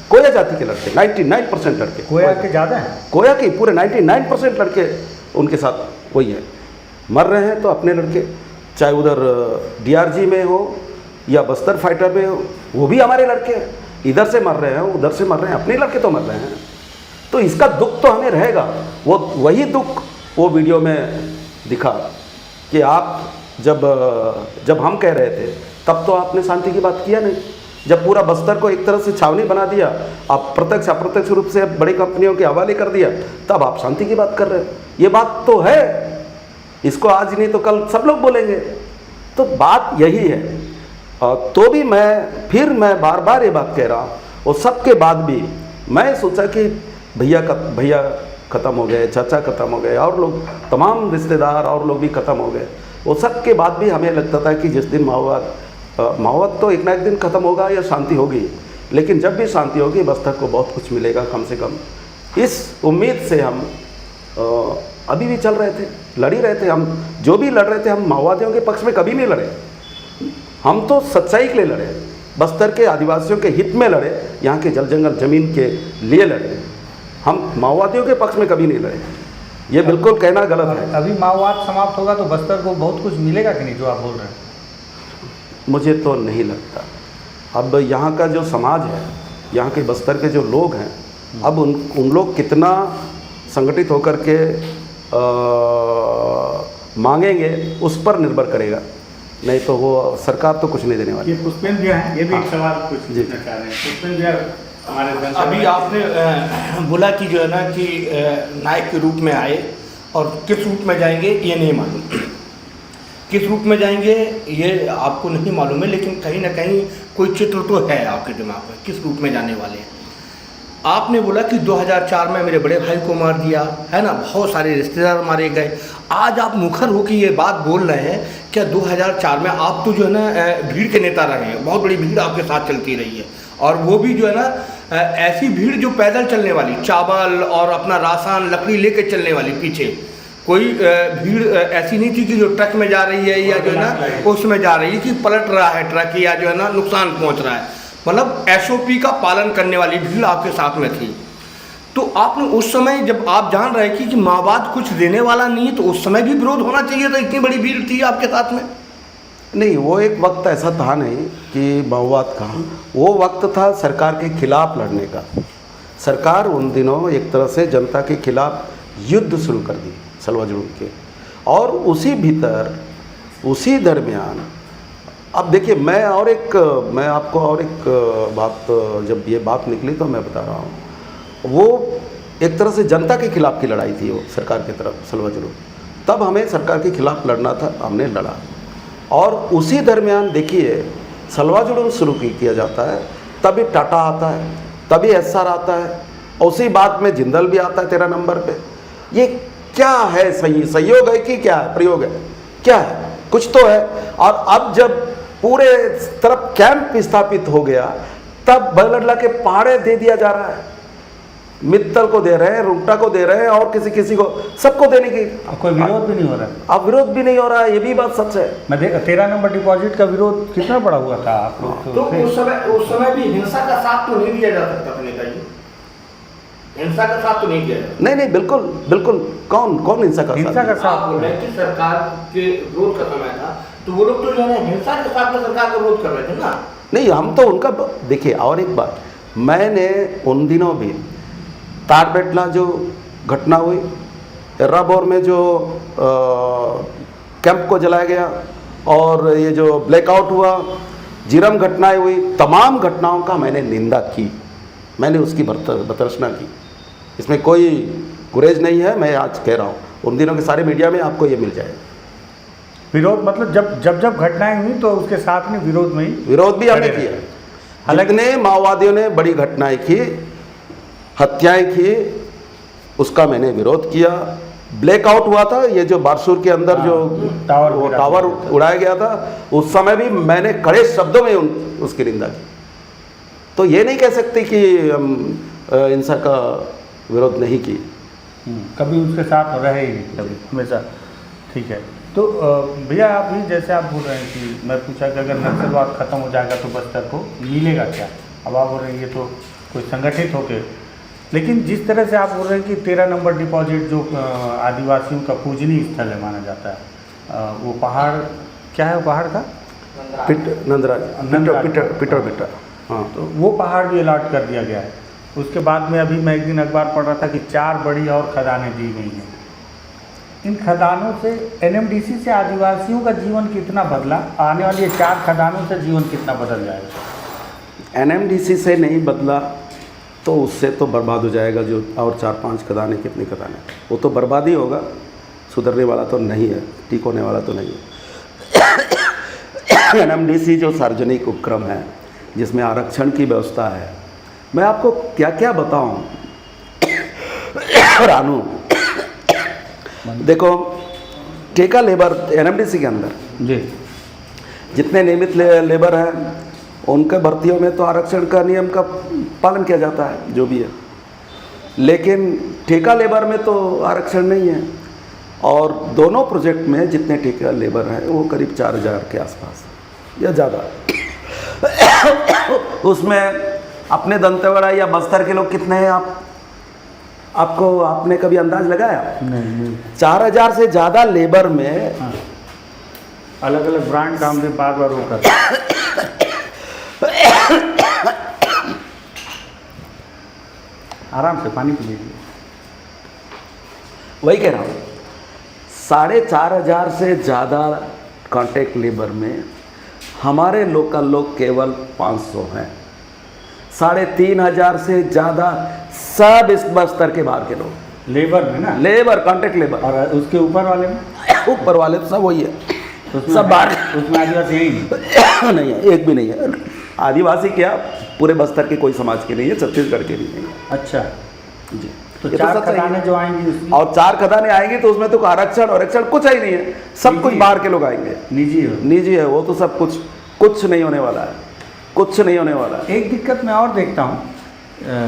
कोया जाति के लड़के, 99% लड़के कोया के ज़्यादा हैं, कोया के पूरे 99% लड़के उनके साथ वही है। मर रहे हैं तो अपने लड़के, चाहे उधर DRG में हो या बस्तर फाइटर में हो, वो भी हमारे लड़के हैं। इधर से मर रहे हैं, उधर से मर रहे हैं, अपने लड़के तो मर रहे हैं। तो इसका दुख तो हमें रहेगा। वही दुख वो वीडियो में दिखा कि आप जब हम कह रहे थे तब तो आपने शांति की बात किया नहीं। जब पूरा बस्तर को एक तरह से छावनी बना दिया, आप प्रत्यक्ष अप्रत्यक्ष रूप से बड़ी कंपनियों के हवाले कर दिया, तब आप शांति की बात कर रहे हैं। ये बात तो है, इसको आज नहीं तो कल सब लोग बोलेंगे। तो बात यही है। तो भी मैं बार बार ये बात कह रहा हूँ, और सबके बाद भी मैं सोचा कि भैया ख़त्म हो गए, चाचा ख़त्म हो गए, और लोग तमाम रिश्तेदार और लोग भी ख़त्म हो गए। वो सब के बाद भी हमें लगता था कि जिस दिन माओवाद तो एक ना एक दिन ख़त्म होगा या शांति होगी, लेकिन जब भी शांति होगी बस्तर को बहुत कुछ मिलेगा कम से कम। इस उम्मीद से हम अभी भी चल रहे थे, लड़ ही रहे थे। हम जो भी लड़ रहे थे, हम माओवादियों के पक्ष में कभी नहीं लड़े, हम तो सच्चाई के लिए लड़े, बस्तर के आदिवासियों के हित में लड़े, यहाँ के जल जंगल ज़मीन के लिए लड़े। हम माओवादियों के पक्ष में कभी नहीं लड़े, ये बिल्कुल कहना गलत है। अभी माओवाद समाप्त होगा तो बस्तर को बहुत कुछ मिलेगा कि नहीं, जो आप बोल रहे हैं? मुझे तो नहीं लगता। अब यहाँ का जो समाज है, यहाँ के बस्तर के जो लोग हैं, अब उन लोग कितना संगठित होकर के मांगेंगे उस पर निर्भर करेगा, नहीं तो वो सरकार तो कुछ नहीं देने वाली। ये पुष्पेंद्र जो है, ये भी एक सवाल कुछ पूछना चाह रहे हैं। पुष्पेंद्र जी, हमारे अभी आपने बोला कि जो है ना कि नायक के रूप में आए, और किस रूप में जाएंगे ये नहीं मालूम, किस रूप में जाएंगे ये आपको नहीं मालूम है, लेकिन कहीं ना कहीं कोई चित्र तो है आपके दिमाग में किस रूप में जाने वाले हैं। आपने बोला कि 2004 में मेरे बड़े भाई को मार दिया है ना, बहुत सारे रिश्तेदार मारे गए। आज आप मुखर होकर ये बात बोल रहे हैं, क्या 2004 में आप तो जो है ना भीड़ के नेता रहे हैं, बहुत बड़ी भीड़ आपके साथ चलती रही है, और वो भी जो है ना ऐसी भीड़ जो पैदल चलने वाली, चावल और अपना राशन लकड़ी लेके चलने वाली, पीछे कोई भीड़ ऐसी नहीं थी कि जो ट्रक में जा रही है या जो है ना उसमें जा रही है कि पलट रहा है ट्रक या जो है ना नुकसान पहुंच रहा है। मतलब SOP का पालन करने वाली भीड़ आपके साथ में थी। तो आपने उस समय जब आप जान रहे कि माओवाद कुछ देने वाला नहीं है, तो उस समय भी विरोध होना चाहिए था, इतनी बड़ी भीड़ थी आपके साथ में। नहीं, वो एक वक्त ऐसा था नहीं कि माओवाद का, वो वक्त था सरकार के खिलाफ लड़ने का। सरकार उन दिनों एक तरह से जनता के खिलाफ युद्ध शुरू कर दी सलवा जुड़ूम के, और उसी दरमियान अब देखिए, मैं आपको और एक बात, जब ये बात निकली तो मैं बता रहा हूँ, वो एक तरह से जनता के खिलाफ की लड़ाई थी, वो सरकार की तरफ सलवा जुड़ूम। तब हमें सरकार के खिलाफ लड़ना था, हमने लड़ा। और उसी दरमियान देखिए, सलवा जुड़ूम शुरू किया जाता है, तभी टाटा आता है, तभी SR आता है, और उसी बात में जिंदल भी आता है 13 नंबर पे। ये क्या है, संयोग है कि क्या है, प्रयोग है, क्या है? कुछ तो है। और अब जब पूरे तरफ कैंप स्थापित हो गया, तब बलडला के पहाड़े दे दिया जा रहा है। मित्तल को दे रहे हैं, रुंगटा को दे रहे हैं और किसी किसी को, सबको देने की। अब कोई विरोध भी नहीं हो रहा। अब विरोध भी नहीं हो रहा है, ये भी बात सच है। मैं 13 नंबर डिपॉजिट का विरोध कितना बड़ा हुआ था आप लोग तो उस समय भी हिंसा का साथ तो नहीं दिया जा सकता अपने का जी, हिंसा का साथ तो नहीं दिया जाता। नहीं नहीं, बिल्कुल बिल्कुल, कौन हिंसा का साथ? आप बोल रहे हैं कि सरकार के विरोध का समय था, तो वो लोग तो जो है हिंसा के साथ में सरकार का विरोध कर रहे थे ना। नहीं, हम तो उनका देखिए। और एक बात, मैंने उन दिनों भी तारबेटला जो घटना हुई, एर्राबोर में जो कैंप को जलाया गया, और ये जो ब्लैकआउट हुआ, जिरम घटनाएं हुई, तमाम घटनाओं का मैंने निंदा की, मैंने उसकी भर्त्सना की, इसमें कोई गुरेज नहीं है। मैं आज कह रहा हूँ, उन दिनों के सारे मीडिया में आपको ये मिल जाएगा। विरोध मतलब जब घटनाएं हुई तो उसके साथ में विरोध में ही विरोध भी हमने किया। हालांकि माओवादियों ने बड़ी घटनाएं की, हत्याएं की, उसका मैंने विरोध किया। ब्लैकआउट हुआ था, ये जो बारसूर के अंदर जो टावर उड़ाया गया था, उस समय भी मैंने कड़े शब्दों में उसकी निंदा की। तो ये नहीं कह सकते कि हम हिंसा का विरोध नहीं की। कभी उसके साथ रहे ही नहीं, कभी, हमेशा। ठीक है, तो भैया आप भी जैसे आप बोल रहे हैं कि मैं पूछा कि अगर नक्सलवाद खत्म हो जाएगा तो बस्तर को मिलेगा क्या? अब आप बोल रहे हैं ये तो कोई संगठित होके, लेकिन जिस तरह से आप बोल रहे हैं कि 13 नंबर डिपॉजिट जो आदिवासियों का पूजनीय स्थल है माना जाता है, वो पहाड़ क्या है, वो पहाड़ का पिटर। हाँ, तो वो पहाड़ भी अलॉट कर दिया गया है। उसके बाद में अभी मैं एक दिन अखबार पढ़ रहा था कि 4 बड़ी और खदानें दी गई हैं। इन खदानों से NMDC से आदिवासियों का जीवन कितना बदला, आने वाली 4 खदानों से जीवन कितना बदल जाएगा? NMDC से नहीं बदला तो उससे तो बर्बाद हो जाएगा। जो और 4-5 खदानें, कितनी खदानें, वो तो बर्बाद ही होगा, सुधरने वाला तो नहीं है, ठीक होने वाला तो नहीं है। NMDC जो सार्वजनिक उपक्रम है जिसमें आरक्षण की व्यवस्था है, मैं आपको क्या क्या बताऊं रानू। देखो, ठेका लेबर NMDC के अंदर जी जितने नियमित लेबर हैं उनके भर्तियों में तो आरक्षण का नियम का पालन किया जाता है, जो भी है, लेकिन ठेका लेबर में तो आरक्षण नहीं है। और दोनों प्रोजेक्ट में जितने ठेका लेबर हैं वो करीब 4000 के आसपास या ज़्यादा। उसमें अपने दंतेवाड़ा या बस्तर के लोग कितने हैं आपने कभी अंदाज लगाया? नहीं। 4000 से ज़्यादा लेबर में हाँ। अलग अलग ब्रांड का हमने बार बार वो कर आराम से पानी पी लीजिए। वही कह रहा हूँ, 4500 से ज़्यादा कॉन्ट्रैक्ट लेबर में हमारे लोकल लोग केवल 500 हैं। 3500 से ज़्यादा सब इस बस्तर के बाहर के लोग लेबर में ना, लेबर, कॉन्ट्रैक्ट लेबर। और उसके ऊपर वाले में, ऊपर वाले तो सब वही है, उसमें सब बाहर। उसमें आदिवासी यही नहीं है, एक भी नहीं है। आदिवासी क्या, पूरे बस्तर के कोई समाज के नहीं है, छत्तीसगढ़ के भी नहीं है। अच्छा जी, तो ये 4 सच है। खदानें जो आएंगी उसमें और 4 खदानें आएंगी तो उसमें तो आरक्षण कुछ ही नहीं है, सब कुछ बाहर के लोग आएंगे। निजी है वो तो, सब कुछ नहीं होने वाला है, कुछ नहीं होने वाला है। एक दिक्कत मैं और देखता हूँ,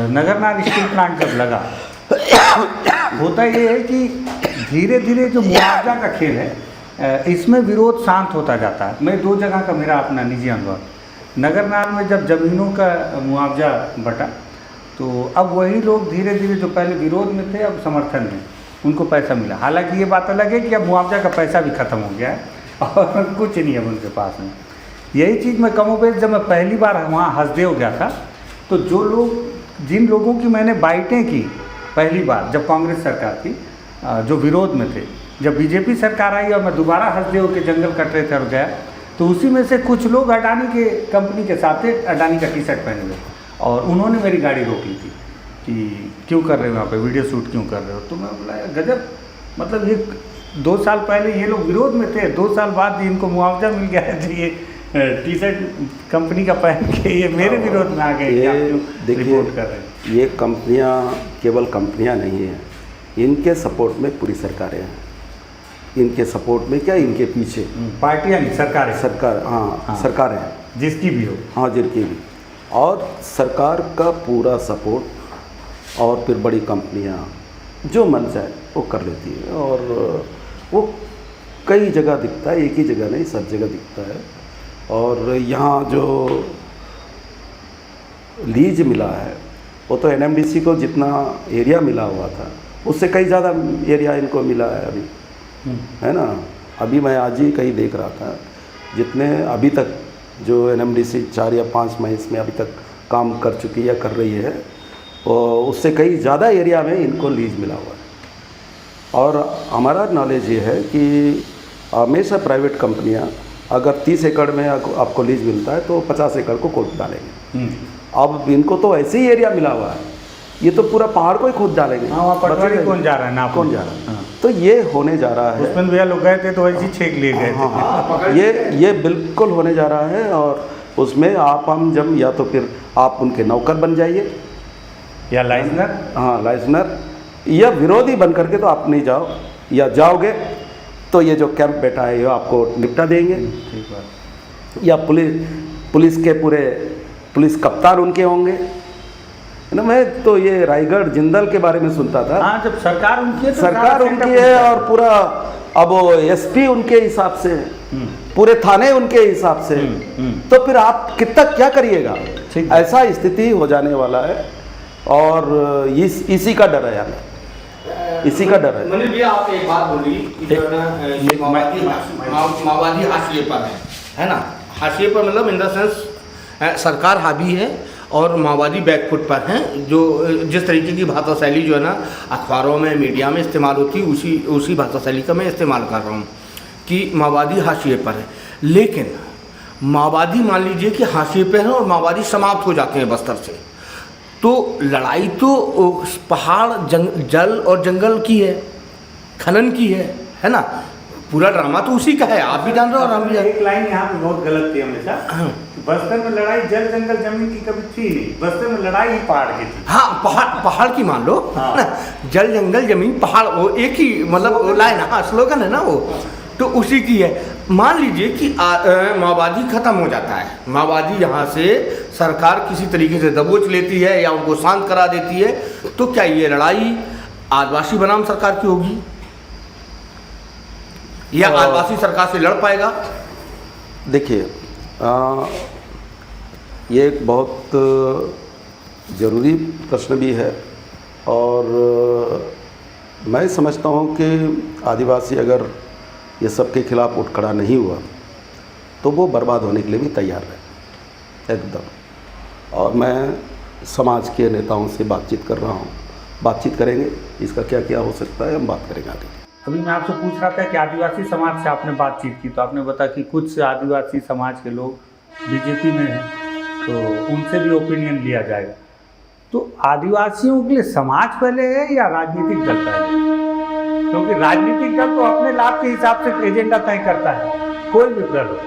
नगरनार स्टील प्लांट जब लगा, होता ये है कि धीरे धीरे जो मुआवजा का खेल है, इसमें विरोध शांत होता जाता है। मैं 2 जगह का मेरा अपना निजी अनुभव, नगरनार में जब ज़मीनों का मुआवजा बटा तो अब वही लोग धीरे धीरे जो पहले विरोध में थे अब समर्थन में, उनको पैसा मिला। हालांकि ये बात अलग है कि अब मुआवजा का पैसा भी ख़त्म हो गया है और कुछ नहीं है उनके पास में। यही चीज़ मैं कमोबेश जब मैं पहली बार वहाँ हसदेव गया था, तो जिन लोगों की मैंने बाइटें की पहली बार जब कांग्रेस सरकार थी, जो विरोध में थे, जब बीजेपी सरकार आई और मैं दोबारा हसदेव के जंगल कट रहे थे और गया, तो उसी में से कुछ लोग अडानी के कंपनी के साथ थे, अडानी का टी-शर्ट पहने हुए, और उन्होंने मेरी गाड़ी रोक ली थी कि क्यों कर रहे हो वहाँ पे, वीडियो शूट क्यों कर रहे हो। तो मैं बोला गजब, मतलब ये 2 साल पहले ये लोग विरोध में थे, 2 साल बाद इनको मुआवजा मिल गया है, तो ये टी-शर्ट कंपनी का पहन के ये मेरे विरोध में आ गए। ये रिपोर्ट कर रहे हैं, ये कंपनियां केवल कंपनियां नहीं हैं, इनके सपोर्ट में पूरी सरकारें हैं। इनके सपोर्ट में क्या, इनके पीछे पार्टियां नहीं, सरकार, हाँ, सरकारें जिसकी भी हो, हाँ, जिनकी भी। और सरकार का पूरा सपोर्ट और फिर बड़ी कंपनियां जो मन चाहे वो कर लेती है, और वो कई जगह दिखता है, एक ही जगह नहीं, सब जगह दिखता है। और यहाँ जो लीज मिला है वो तो एनएमडीसी को जितना एरिया मिला हुआ था उससे कई ज़्यादा एरिया इनको मिला है अभी, है ना। अभी मैं आज ही कहीं देख रहा था, जितने अभी तक जो एनएमडीसी 4 या 5 महीने में अभी तक काम कर चुकी है या कर रही है, उससे कई ज़्यादा एरिया में इनको लीज मिला हुआ है। और हमारा नॉलेज ये है कि हमेशा प्राइवेट कंपनियां अगर 30 एकड़ में आपको लीज मिलता है तो 50 एकड़ को खोद डालेंगे। अब इनको तो ऐसे ही एरिया मिला हुआ है, ये तो पूरा पहाड़ को ही खोद डालेंगे। हाँ, वहाँ पटवारी कौन जा रहा है ना, कौन जा रहा है। तो ये होने जा रहा है, उसमें भैया लोग गए थे तो वैसे ही छेक लिए गए थे। हाँ, ये बिल्कुल होने जा रहा है। और उसमें आप हम जब या तो फिर आप उनके नौकर बन जाइए या लाइजनर, हाँ लाइजनर, या विरोधी बन करके तो आप नहीं जाओ, या जाओगे तो ये जो कैंप बैठा है ये आपको निपटा देंगे। ठीक बात। या पुलिस के पूरे पुलिस कप्तान उनके होंगे, है ना। मैं तो ये रायगढ़ जिंदल के बारे में सुनता था। हाँ, जब सरकार उनकी है तो सरकार उनकी है और पूरा अब वो एसपी उनके हिसाब से, पूरे थाने उनके हिसाब से, तो फिर आप कितना क्या करिएगा। ऐसा स्थिति हो जाने वाला है और इसी का डर है यार, इसी का डर है। मनीष भैया, आप एक बात बोली कि जो है ना माओवादी हाशिए पर है ना। हाशिए पर मतलब इन द सेंस सरकार हावी है और माओवादी बैकफुट पर हैं। जो जिस तरीके की भाषा शैली जो है ना अखबारों में मीडिया में इस्तेमाल होती है, उसी भाषा शैली का मैं इस्तेमाल कर रहा हूँ कि माओवादी हाशिए पर है। लेकिन माओवादी मान लीजिए कि हाशिए पर हैं और माओवादी समाप्त हो जाते हैं बस्तर से, तो लड़ाई तो पहाड़ जल और जंगल की है, खनन की है ना। पूरा ड्रामा तो उसी का है, आप भी जान रहे हो और हम भी। एक लाइन यहाँ पे बहुत गलत थी हमेशा, बस्तर में लड़ाई जल जंगल जमीन की कभी थी नहीं, बस्तर में लड़ाई ही पहाड़ की थी। हाँ, पहाड़ की मान लो, हाँ। जल जंगल जमीन पहाड़, वो एक ही मतलब लाइन, हाँ स्लोगन है ना वो, तो उसी की है। मान लीजिए कि माओवादी खत्म हो जाता है, माओवादी यहाँ से सरकार किसी तरीके से दबोच लेती है या उनको शांत करा देती है, तो क्या ये लड़ाई आदिवासी बनाम सरकार की होगी या आदिवासी सरकार से लड़ पाएगा? देखिए, ये एक बहुत ज़रूरी प्रश्न भी है और मैं समझता हूँ कि आदिवासी अगर ये सबके खिलाफ उठ खड़ा नहीं हुआ तो वो बर्बाद होने के लिए भी तैयार है एकदम। और मैं समाज के नेताओं से बातचीत कर रहा हूँ, बातचीत करेंगे, इसका क्या क्या हो सकता है हम बात करेंगे आगे। अभी मैं आपसे पूछ रहा था कि आदिवासी समाज से आपने बातचीत की, तो आपने बताया कि कुछ आदिवासी समाज के लोग बीजेपी में हैं, तो उनसे भी ओपिनियन लिया जाएगा। तो आदिवासियों के लिए समाज पहले है या राजनीतिक दल पहले? क्योंकि राजनीतिक दल तो अपने लाभ के हिसाब से एजेंडा तय करता है, कोई भी दल हो,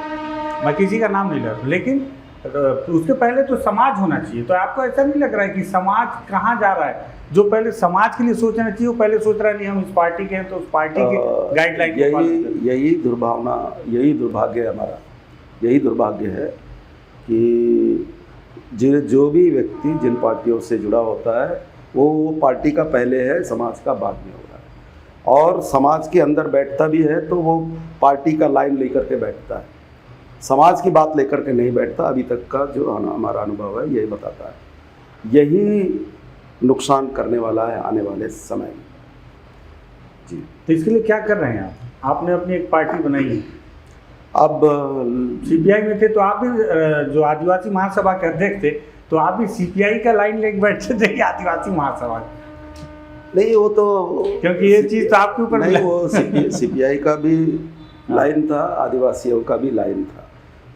मैं किसी का नाम नहीं ले रहा, लेकिन उसके पहले तो समाज होना चाहिए। तो आपको ऐसा नहीं लग रहा है कि समाज कहाँ जा रहा है? जो पहले समाज के लिए सोचना चाहिए वो पहले सोच रहा है नहीं हम इस पार्टी के हैं तो उस पार्टी की गाइडलाइन। यही दुर्भावना, यही दुर्भाग्य हमारा, यही दुर्भाग्य है कि जो भी व्यक्ति जिन पार्टियों से जुड़ा होता है वो पार्टी का पहले है, समाज का बाद में हो रहा है। और समाज के अंदर बैठता भी है तो वो पार्टी का लाइन लेकर के बैठता है, समाज की बात लेकर के नहीं बैठता। अभी तक का जो हमारा अनुभव है यही बताता है, यही नुकसान करने वाला है आने वाले समय में जी। तो इसके लिए क्या कर रहे हैं आप? आपने अपनी एक पार्टी बनाई है, अब सीपीआई में थे तो आप भी जो आदिवासी महासभा के अध्यक्ष थे तो आप भी सीपीआई का लाइन लेके बैठते थे कि आदिवासी महासभा? नहीं, वो तो क्योंकि ये चीज़ तो आपके ऊपर नहीं, वो सीपीआई का भी लाइन था, आदिवासियों का भी लाइन था,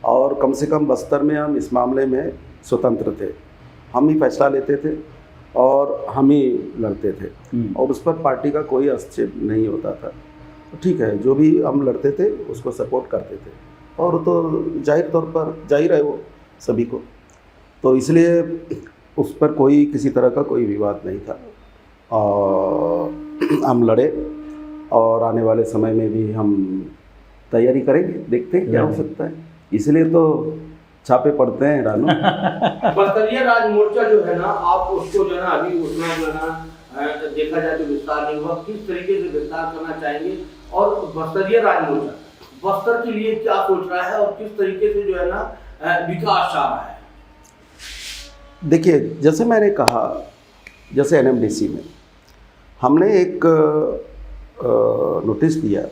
और कम से कम बस्तर में हम इस मामले में स्वतंत्र थे, हम ही फैसला लेते थे और हम ही लड़ते थे और उस पर पार्टी का कोई हस्तक्षेप नहीं होता था। तो ठीक है, जो भी हम लड़ते थे उसको सपोर्ट करते थे और तो जाहिर तौर पर जाहिर है वो सभी को, तो इसलिए उस पर कोई किसी तरह का कोई विवाद नहीं था। और हम लड़े और आने वाले समय में भी हम तैयारी करेंगे, देखते हैं क्या हो सकता है। इसलिए तो छापे पड़ते हैं रानू। बस्तरिया राज मोर्चा जो है ना, आप उसको जो है ना अभी उसमें जो है ना देखा जाए तो विस्तार नहीं हुआ, किस तरीके से विस्तार करना चाहेंगे? और बस्तरिया राज मोर्चा बस्तर के लिए क्या सोच रहा है और किस तरीके से जो है ना विकास चाह रहा है? देखिए, जैसे मैंने कहा, जैसे एनएमडीसी में हमने एक नोटिस दिया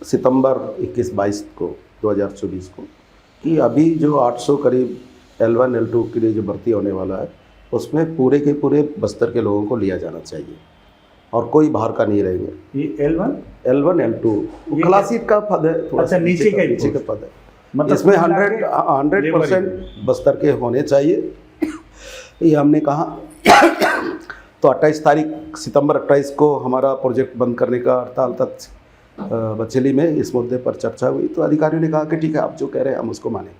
सितंबर 21-22 को 2024 को कि अभी जो 800 करीब L1 L2 के लिए जो भर्ती होने वाला है उसमें पूरे के पूरे बस्तर के लोगों को लिया जाना चाहिए और कोई बाहर का नहीं रहेंगे। ये L1 L2 क्लासिक का पद है, थोड़ा अच्छा, सा नीचे का पद है, मतलब इसमें कुल मिला के 100% बस्तर के होने चाहिए, ये हमने कहा। तो 28 तारीख सितंबर 28 को हमारा प्रोजेक्ट बंद करने का हड़ताल तक बचेली में इस मुद्दे पर चर्चा हुई, तो अधिकारियों ने कहा कि ठीक है, आप जो कह रहे हैं हम उसको मानें।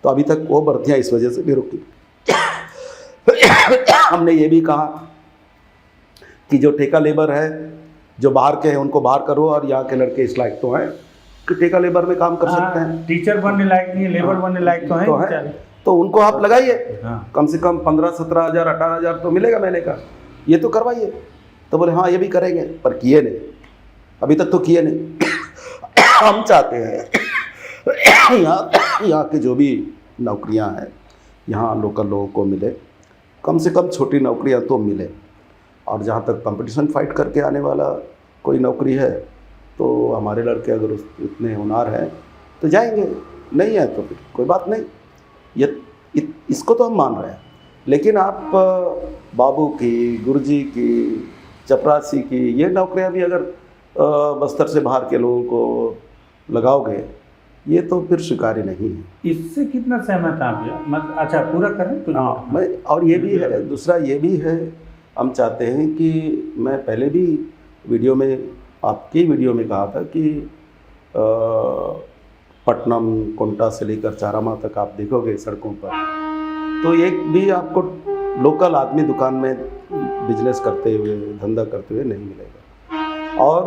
तो अभी तक वो भर्तियाँ इस वजह से भी रुकी। हमने ये भी कहा कि जो ठेका लेबर है, जो बाहर के हैं उनको बाहर करो, और यहाँ के लड़के इस लायक तो हैं कि ठेका लेबर में काम कर सकते हैं, टीचर बनने लायक नहीं है, लेबर बनने लायक तो है, तो उनको आप लगाइए। कम से कम 15-17 हज़ार 18 हज़ार तो मिलेगा महीने का, ये तो करवाइए। तो बोले हाँ ये भी करेंगे, पर किए नहीं, अभी तक तो किए नहीं। हम चाहते हैं यहाँ के जो भी नौकरियाँ हैं यहाँ लोकल लोगों को मिले, कम से कम छोटी नौकरियाँ तो मिले, और जहाँ तक कंपटीशन फाइट करके आने वाला कोई नौकरी है तो हमारे लड़के अगर उतने हुनर हैं तो जाएंगे, नहीं है तो फिर कोई बात नहीं। इसको तो हम मान रहे हैं, लेकिन आप बाबू की, गुरुजी की, चपरासी की ये नौकरियां भी अगर बस्तर से बाहर के लोगों को लगाओगे, ये तो फिर स्वीकार्य नहीं है। इससे कितना सहमत हैं आप? मतलब अच्छा, पूरा करें तो। हाँ, मैं और ये भी है, दूसरा ये भी है, हम चाहते हैं कि मैं पहले भी वीडियो में, आपकी वीडियो में कहा था कि पटनम, कोंटा से लेकर चारामा तक आप देखोगे सड़कों पर, तो एक भी आपको लोकल आदमी दुकान में बिजनेस करते हुए, धंधा करते हुए नहीं मिलेगा। और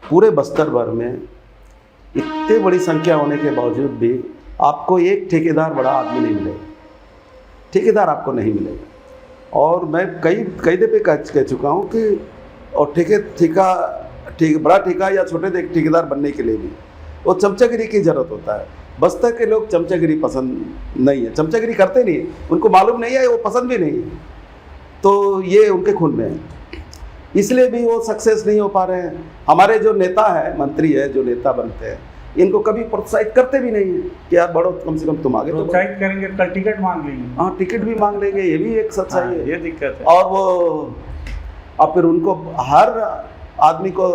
पूरे बस्तर भर में इतनी बड़ी संख्या होने के बावजूद भी आपको एक ठेकेदार बड़ा आदमी नहीं मिलेगा, ठेकेदार आपको नहीं मिलेगा। और मैं कई दफ़े कह चुका हूँ कि और बड़ा ठेका या छोटे ठेकेदार बनने के लिए भी वो चमचागिरी की ज़रूरत होता है। बस्तर के लोग चमचागिरी पसंद नहीं है, चमचागिरी करते नहीं, उनको मालूम नहीं है, वो पसंद भी नहीं है, तो ये उनके खून में है, इसलिए भी वो सक्सेस नहीं हो पा रहे हैं। हमारे जो नेता है, मंत्री है, जो नेता बनते हैं, इनको कभी प्रोत्साहित करते भी नहीं है कि यार बढ़ो, कम से कम तुम आगे। प्रोत्साहित करेंगे कल टिकट मांग लेंगे। हाँ, टिकट भी मांग लेंगे, ये भी एक सच्चाई है, ये दिक्कत है। और वो अब फिर उनको हर आदमी को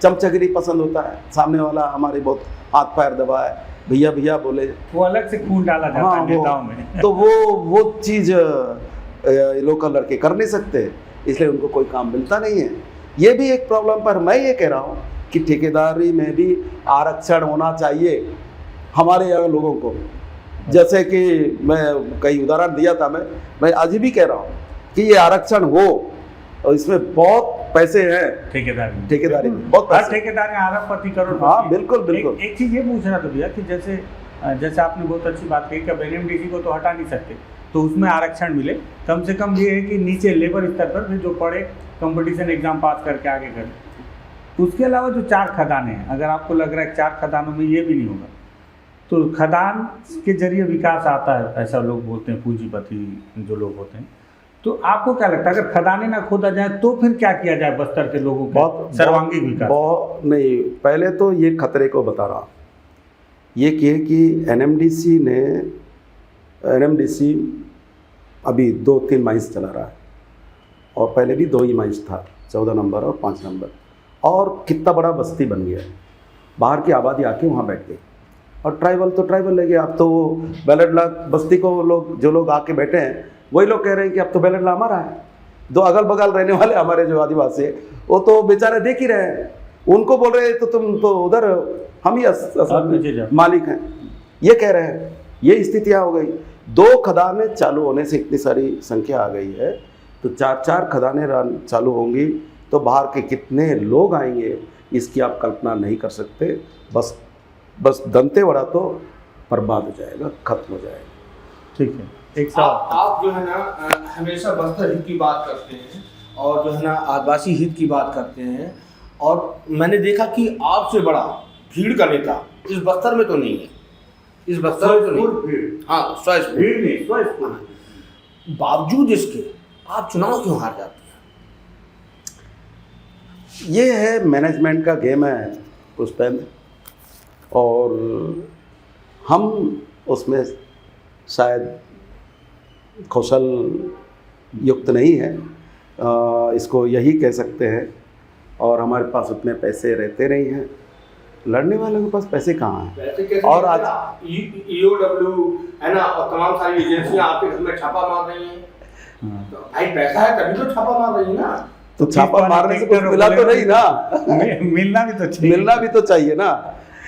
चमचागिरी पसंद होता है, सामने वाला हमारे बहुत हाथ पैर दबाए, भैया भैया बोले, वो अलग से खून डाला जाता है नेताओं में। तो वो चीज़ लोकल लड़के कर नहीं सकते, इसलिए उनको कोई काम मिलता नहीं है। ये भी एक प्रॉब्लम। पर मैं ये कह रहा हूँ कि ठेकेदारी में भी आरक्षण होना चाहिए हमारे यहाँ लोगों को। जैसे कि मैं कई उदाहरण दिया था, मैं आज भी कह रहा हूँ कि ये आरक्षण हो, और इसमें बहुत पैसे हैं ठेकेदारी में, बहुत पैसे। ठेकेदार अरबपति करोड़। हाँ, बिल्कुल। एक चीज़ ये पूछ रहा था भैया कि जैसे आपने बहुत अच्छी बात कही कि अब एनएमडीसी को तो हटा नहीं सकते, तो उसमें आरक्षण मिले। कम से कम ये है कि नीचे लेबर स्तर पर भी जो पढ़े, कंपटीशन एग्जाम पास करके आगे करे। उसके अलावा जो 4 खदानें हैं, अगर आपको लग रहा है 4 खदानों में ये भी नहीं होगा, तो खदान के जरिए विकास आता है, ऐसा लोग बोलते हैं, पूंजीपति जो लोग होते हैं। तो आपको क्या लगता है, अगर खदानें ना खोदा जाए तो फिर क्या किया जाए बस्तर के लोगों के सर्वांगीण विकास? नहीं, पहले तो ये खतरे को बता रहा, ये कि एनएमडीसी अभी 2-3 माइंस चला रहा है, और पहले भी 2 ही माइंस था, 14 नंबर और 5 नंबर, और कितना बड़ा बस्ती बन गया। बाहर की आबादी आके वहाँ बैठ गई, और ट्राइबल तो ट्राइबल ले गए। अब तो वो बैलेडला बस्ती को जो लोग आके बैठे हैं, वही लोग कह रहे हैं कि अब तो बैलेडला हमारा है। दो अगल बगल रहने वाले हमारे जो आदिवासी है, वो तो बेचारे देख ही रहे हैं, उनको बोल रहे हैं तो तुम तो उधर, हम ही मालिक हैं, ये कह रहे हैं। ये स्थितियाँ हो गई। 2 खदानें चालू होने से इतनी सारी संख्या आ गई है, तो 4-4 खदानें चालू होंगी तो बाहर के कितने लोग आएंगे, इसकी आप कल्पना नहीं कर सकते। बस दंतेवाड़ा तो बर्बाद हो जाएगा, खत्म हो जाएगा। ठीक है, एक सवाल। आप जो है ना हमेशा बस्तर हित की बात करते हैं और जो है ना आदिवासी हित की बात करते हैं, और मैंने देखा कि आपसे बड़ा भीड़ का नेता इस बस्तर में तो नहीं है, इस बस्तर में तो नहीं। हाँ, 100 भीड़ नहीं, 100 बावजूद इसके आप चुनाव क्यों हार जाते हैं? ये है मैनेजमेंट का गेम है पुष्पेंद्र, और हम उसमें शायद कौशल युक्त नहीं है, इसको यही कह सकते हैं। और हमारे पास उतने पैसे रहते नहीं हैं, लड़ने वालों के पास पैसे कहाँ हैं। और आज EOW है ना, और तमाम सारी एजेंसियां आपके घर में छापा मार रही हैं। तो भाई पैसा है तभी तो छापा मार रही है ना। तो छापा मारने से कुछ मिला तो नहीं ना, मिलना भी तो चाहिए, मिलना भी तो चाहिए ना।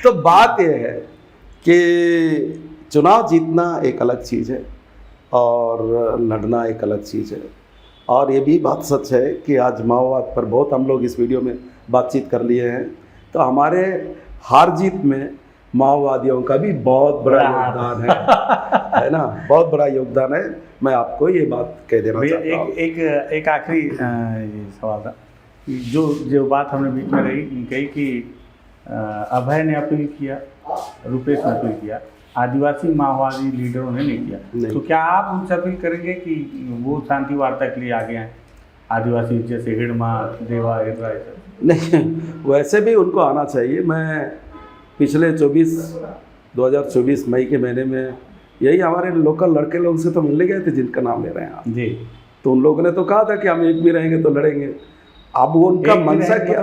तो बात यह है कि चुनाव जीतना एक अलग चीज़ है और लड़ना एक अलग चीज़ है। और ये भी बात सच है कि आज माओवाद पर बहुत हम लोग इस वीडियो में बातचीत कर लिए हैं, तो हमारे हार जीत में माओवादियों का भी बहुत बड़ा योगदान है ना, बहुत बड़ा योगदान है। मैं आपको ये बात कह देना चाहता हूँ। एक आखिरी सवाल था, जो बात हमने बीच में कही कि अभय ने अपील किया, रुपेश ने अपील किया, आदिवासी माओवादी लीडरों ने नहीं किया, तो क्या आप उनसे अपील करेंगे कि वो शांति वार्ता के लिए आगे आए? आदिवासी जैसे हिड़मा, देवा, हिड़रा, नहीं, वैसे भी उनको आना चाहिए। मैं पिछले 2024 मई के महीने में यही हमारे लोकल लड़के लोग से तो मिलने गए थे, जिनका नाम ले रहे हैं आप जी। तो उन लोगों ने तो कहा था कि हम एक भी रहेंगे तो लड़ेंगे। अब उनका मनसा क्या,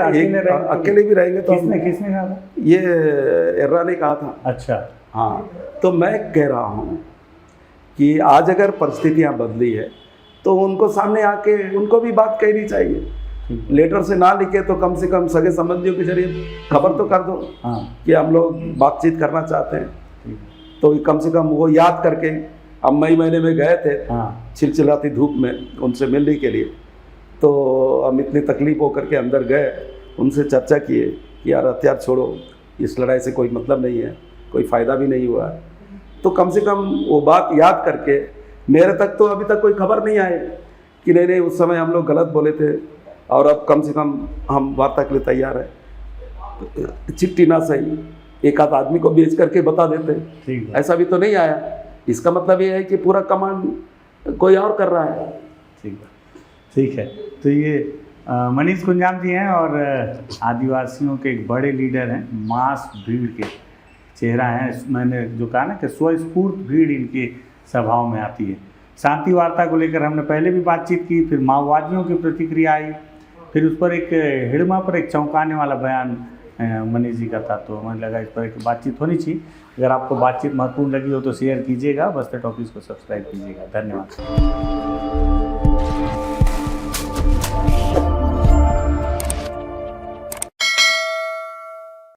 अकेले भी रहेंगे तो किसने कहा था? ये एर्रा ने कहा था। अच्छा, हाँ, तो मैं कह रहा हूँ कि आज अगर परिस्थितियाँ बदली है तो उनको सामने आके उनको भी बात कहनी चाहिए। लेटर से ना लिखे तो कम से कम सगे संबंधियों के जरिए खबर तो कर दो कि हम लोग बातचीत करना चाहते हैं। तो कम से कम वो याद करके, हम मई महीने में गए थे चिलचिलाती धूप में उनसे मिलने के लिए, तो हम इतनी तकलीफ होकर के अंदर गए, उनसे चर्चा किए कि यार हथियार छोड़ो, इस लड़ाई से कोई मतलब नहीं है, कोई फ़ायदा भी नहीं हुआ है। तो कम से कम वो बात याद करके, मेरे तक तो अभी तक कोई खबर नहीं आई कि नहीं उस समय हम लोग गलत बोले थे और अब कम से कम हम वार्ता के लिए तैयार है। चिट्ठी ना सही, एक आध आदमी को बेच करके बता देते, ऐसा भी तो नहीं आया। इसका मतलब ये है कि पूरा कमांड कोई और कर रहा है। ठीक है। तो ये मनीष कुंजाम जी हैं और आदिवासियों के एक बड़े लीडर हैं, मास भीड़ के चेहरा हैं। मैंने जो कहा ना कि स्वस्फूर्त भीड़ इनकी सभाओं में आती है। शांति वार्ता को लेकर हमने पहले भी बातचीत की, फिर माओवादियों की प्रतिक्रिया आई, फिर उस पर एक हिड़मा पर एक चौंकाने वाला बयान मनीष जी का था, तो हमें लगा इस पर एक बातचीत होनी चाहिए। अगर आपको बातचीत महत्वपूर्ण लगी हो तो शेयर कीजिएगा, बस्तर टॉकीज को सब्सक्राइब कीजिएगा। धन्यवाद।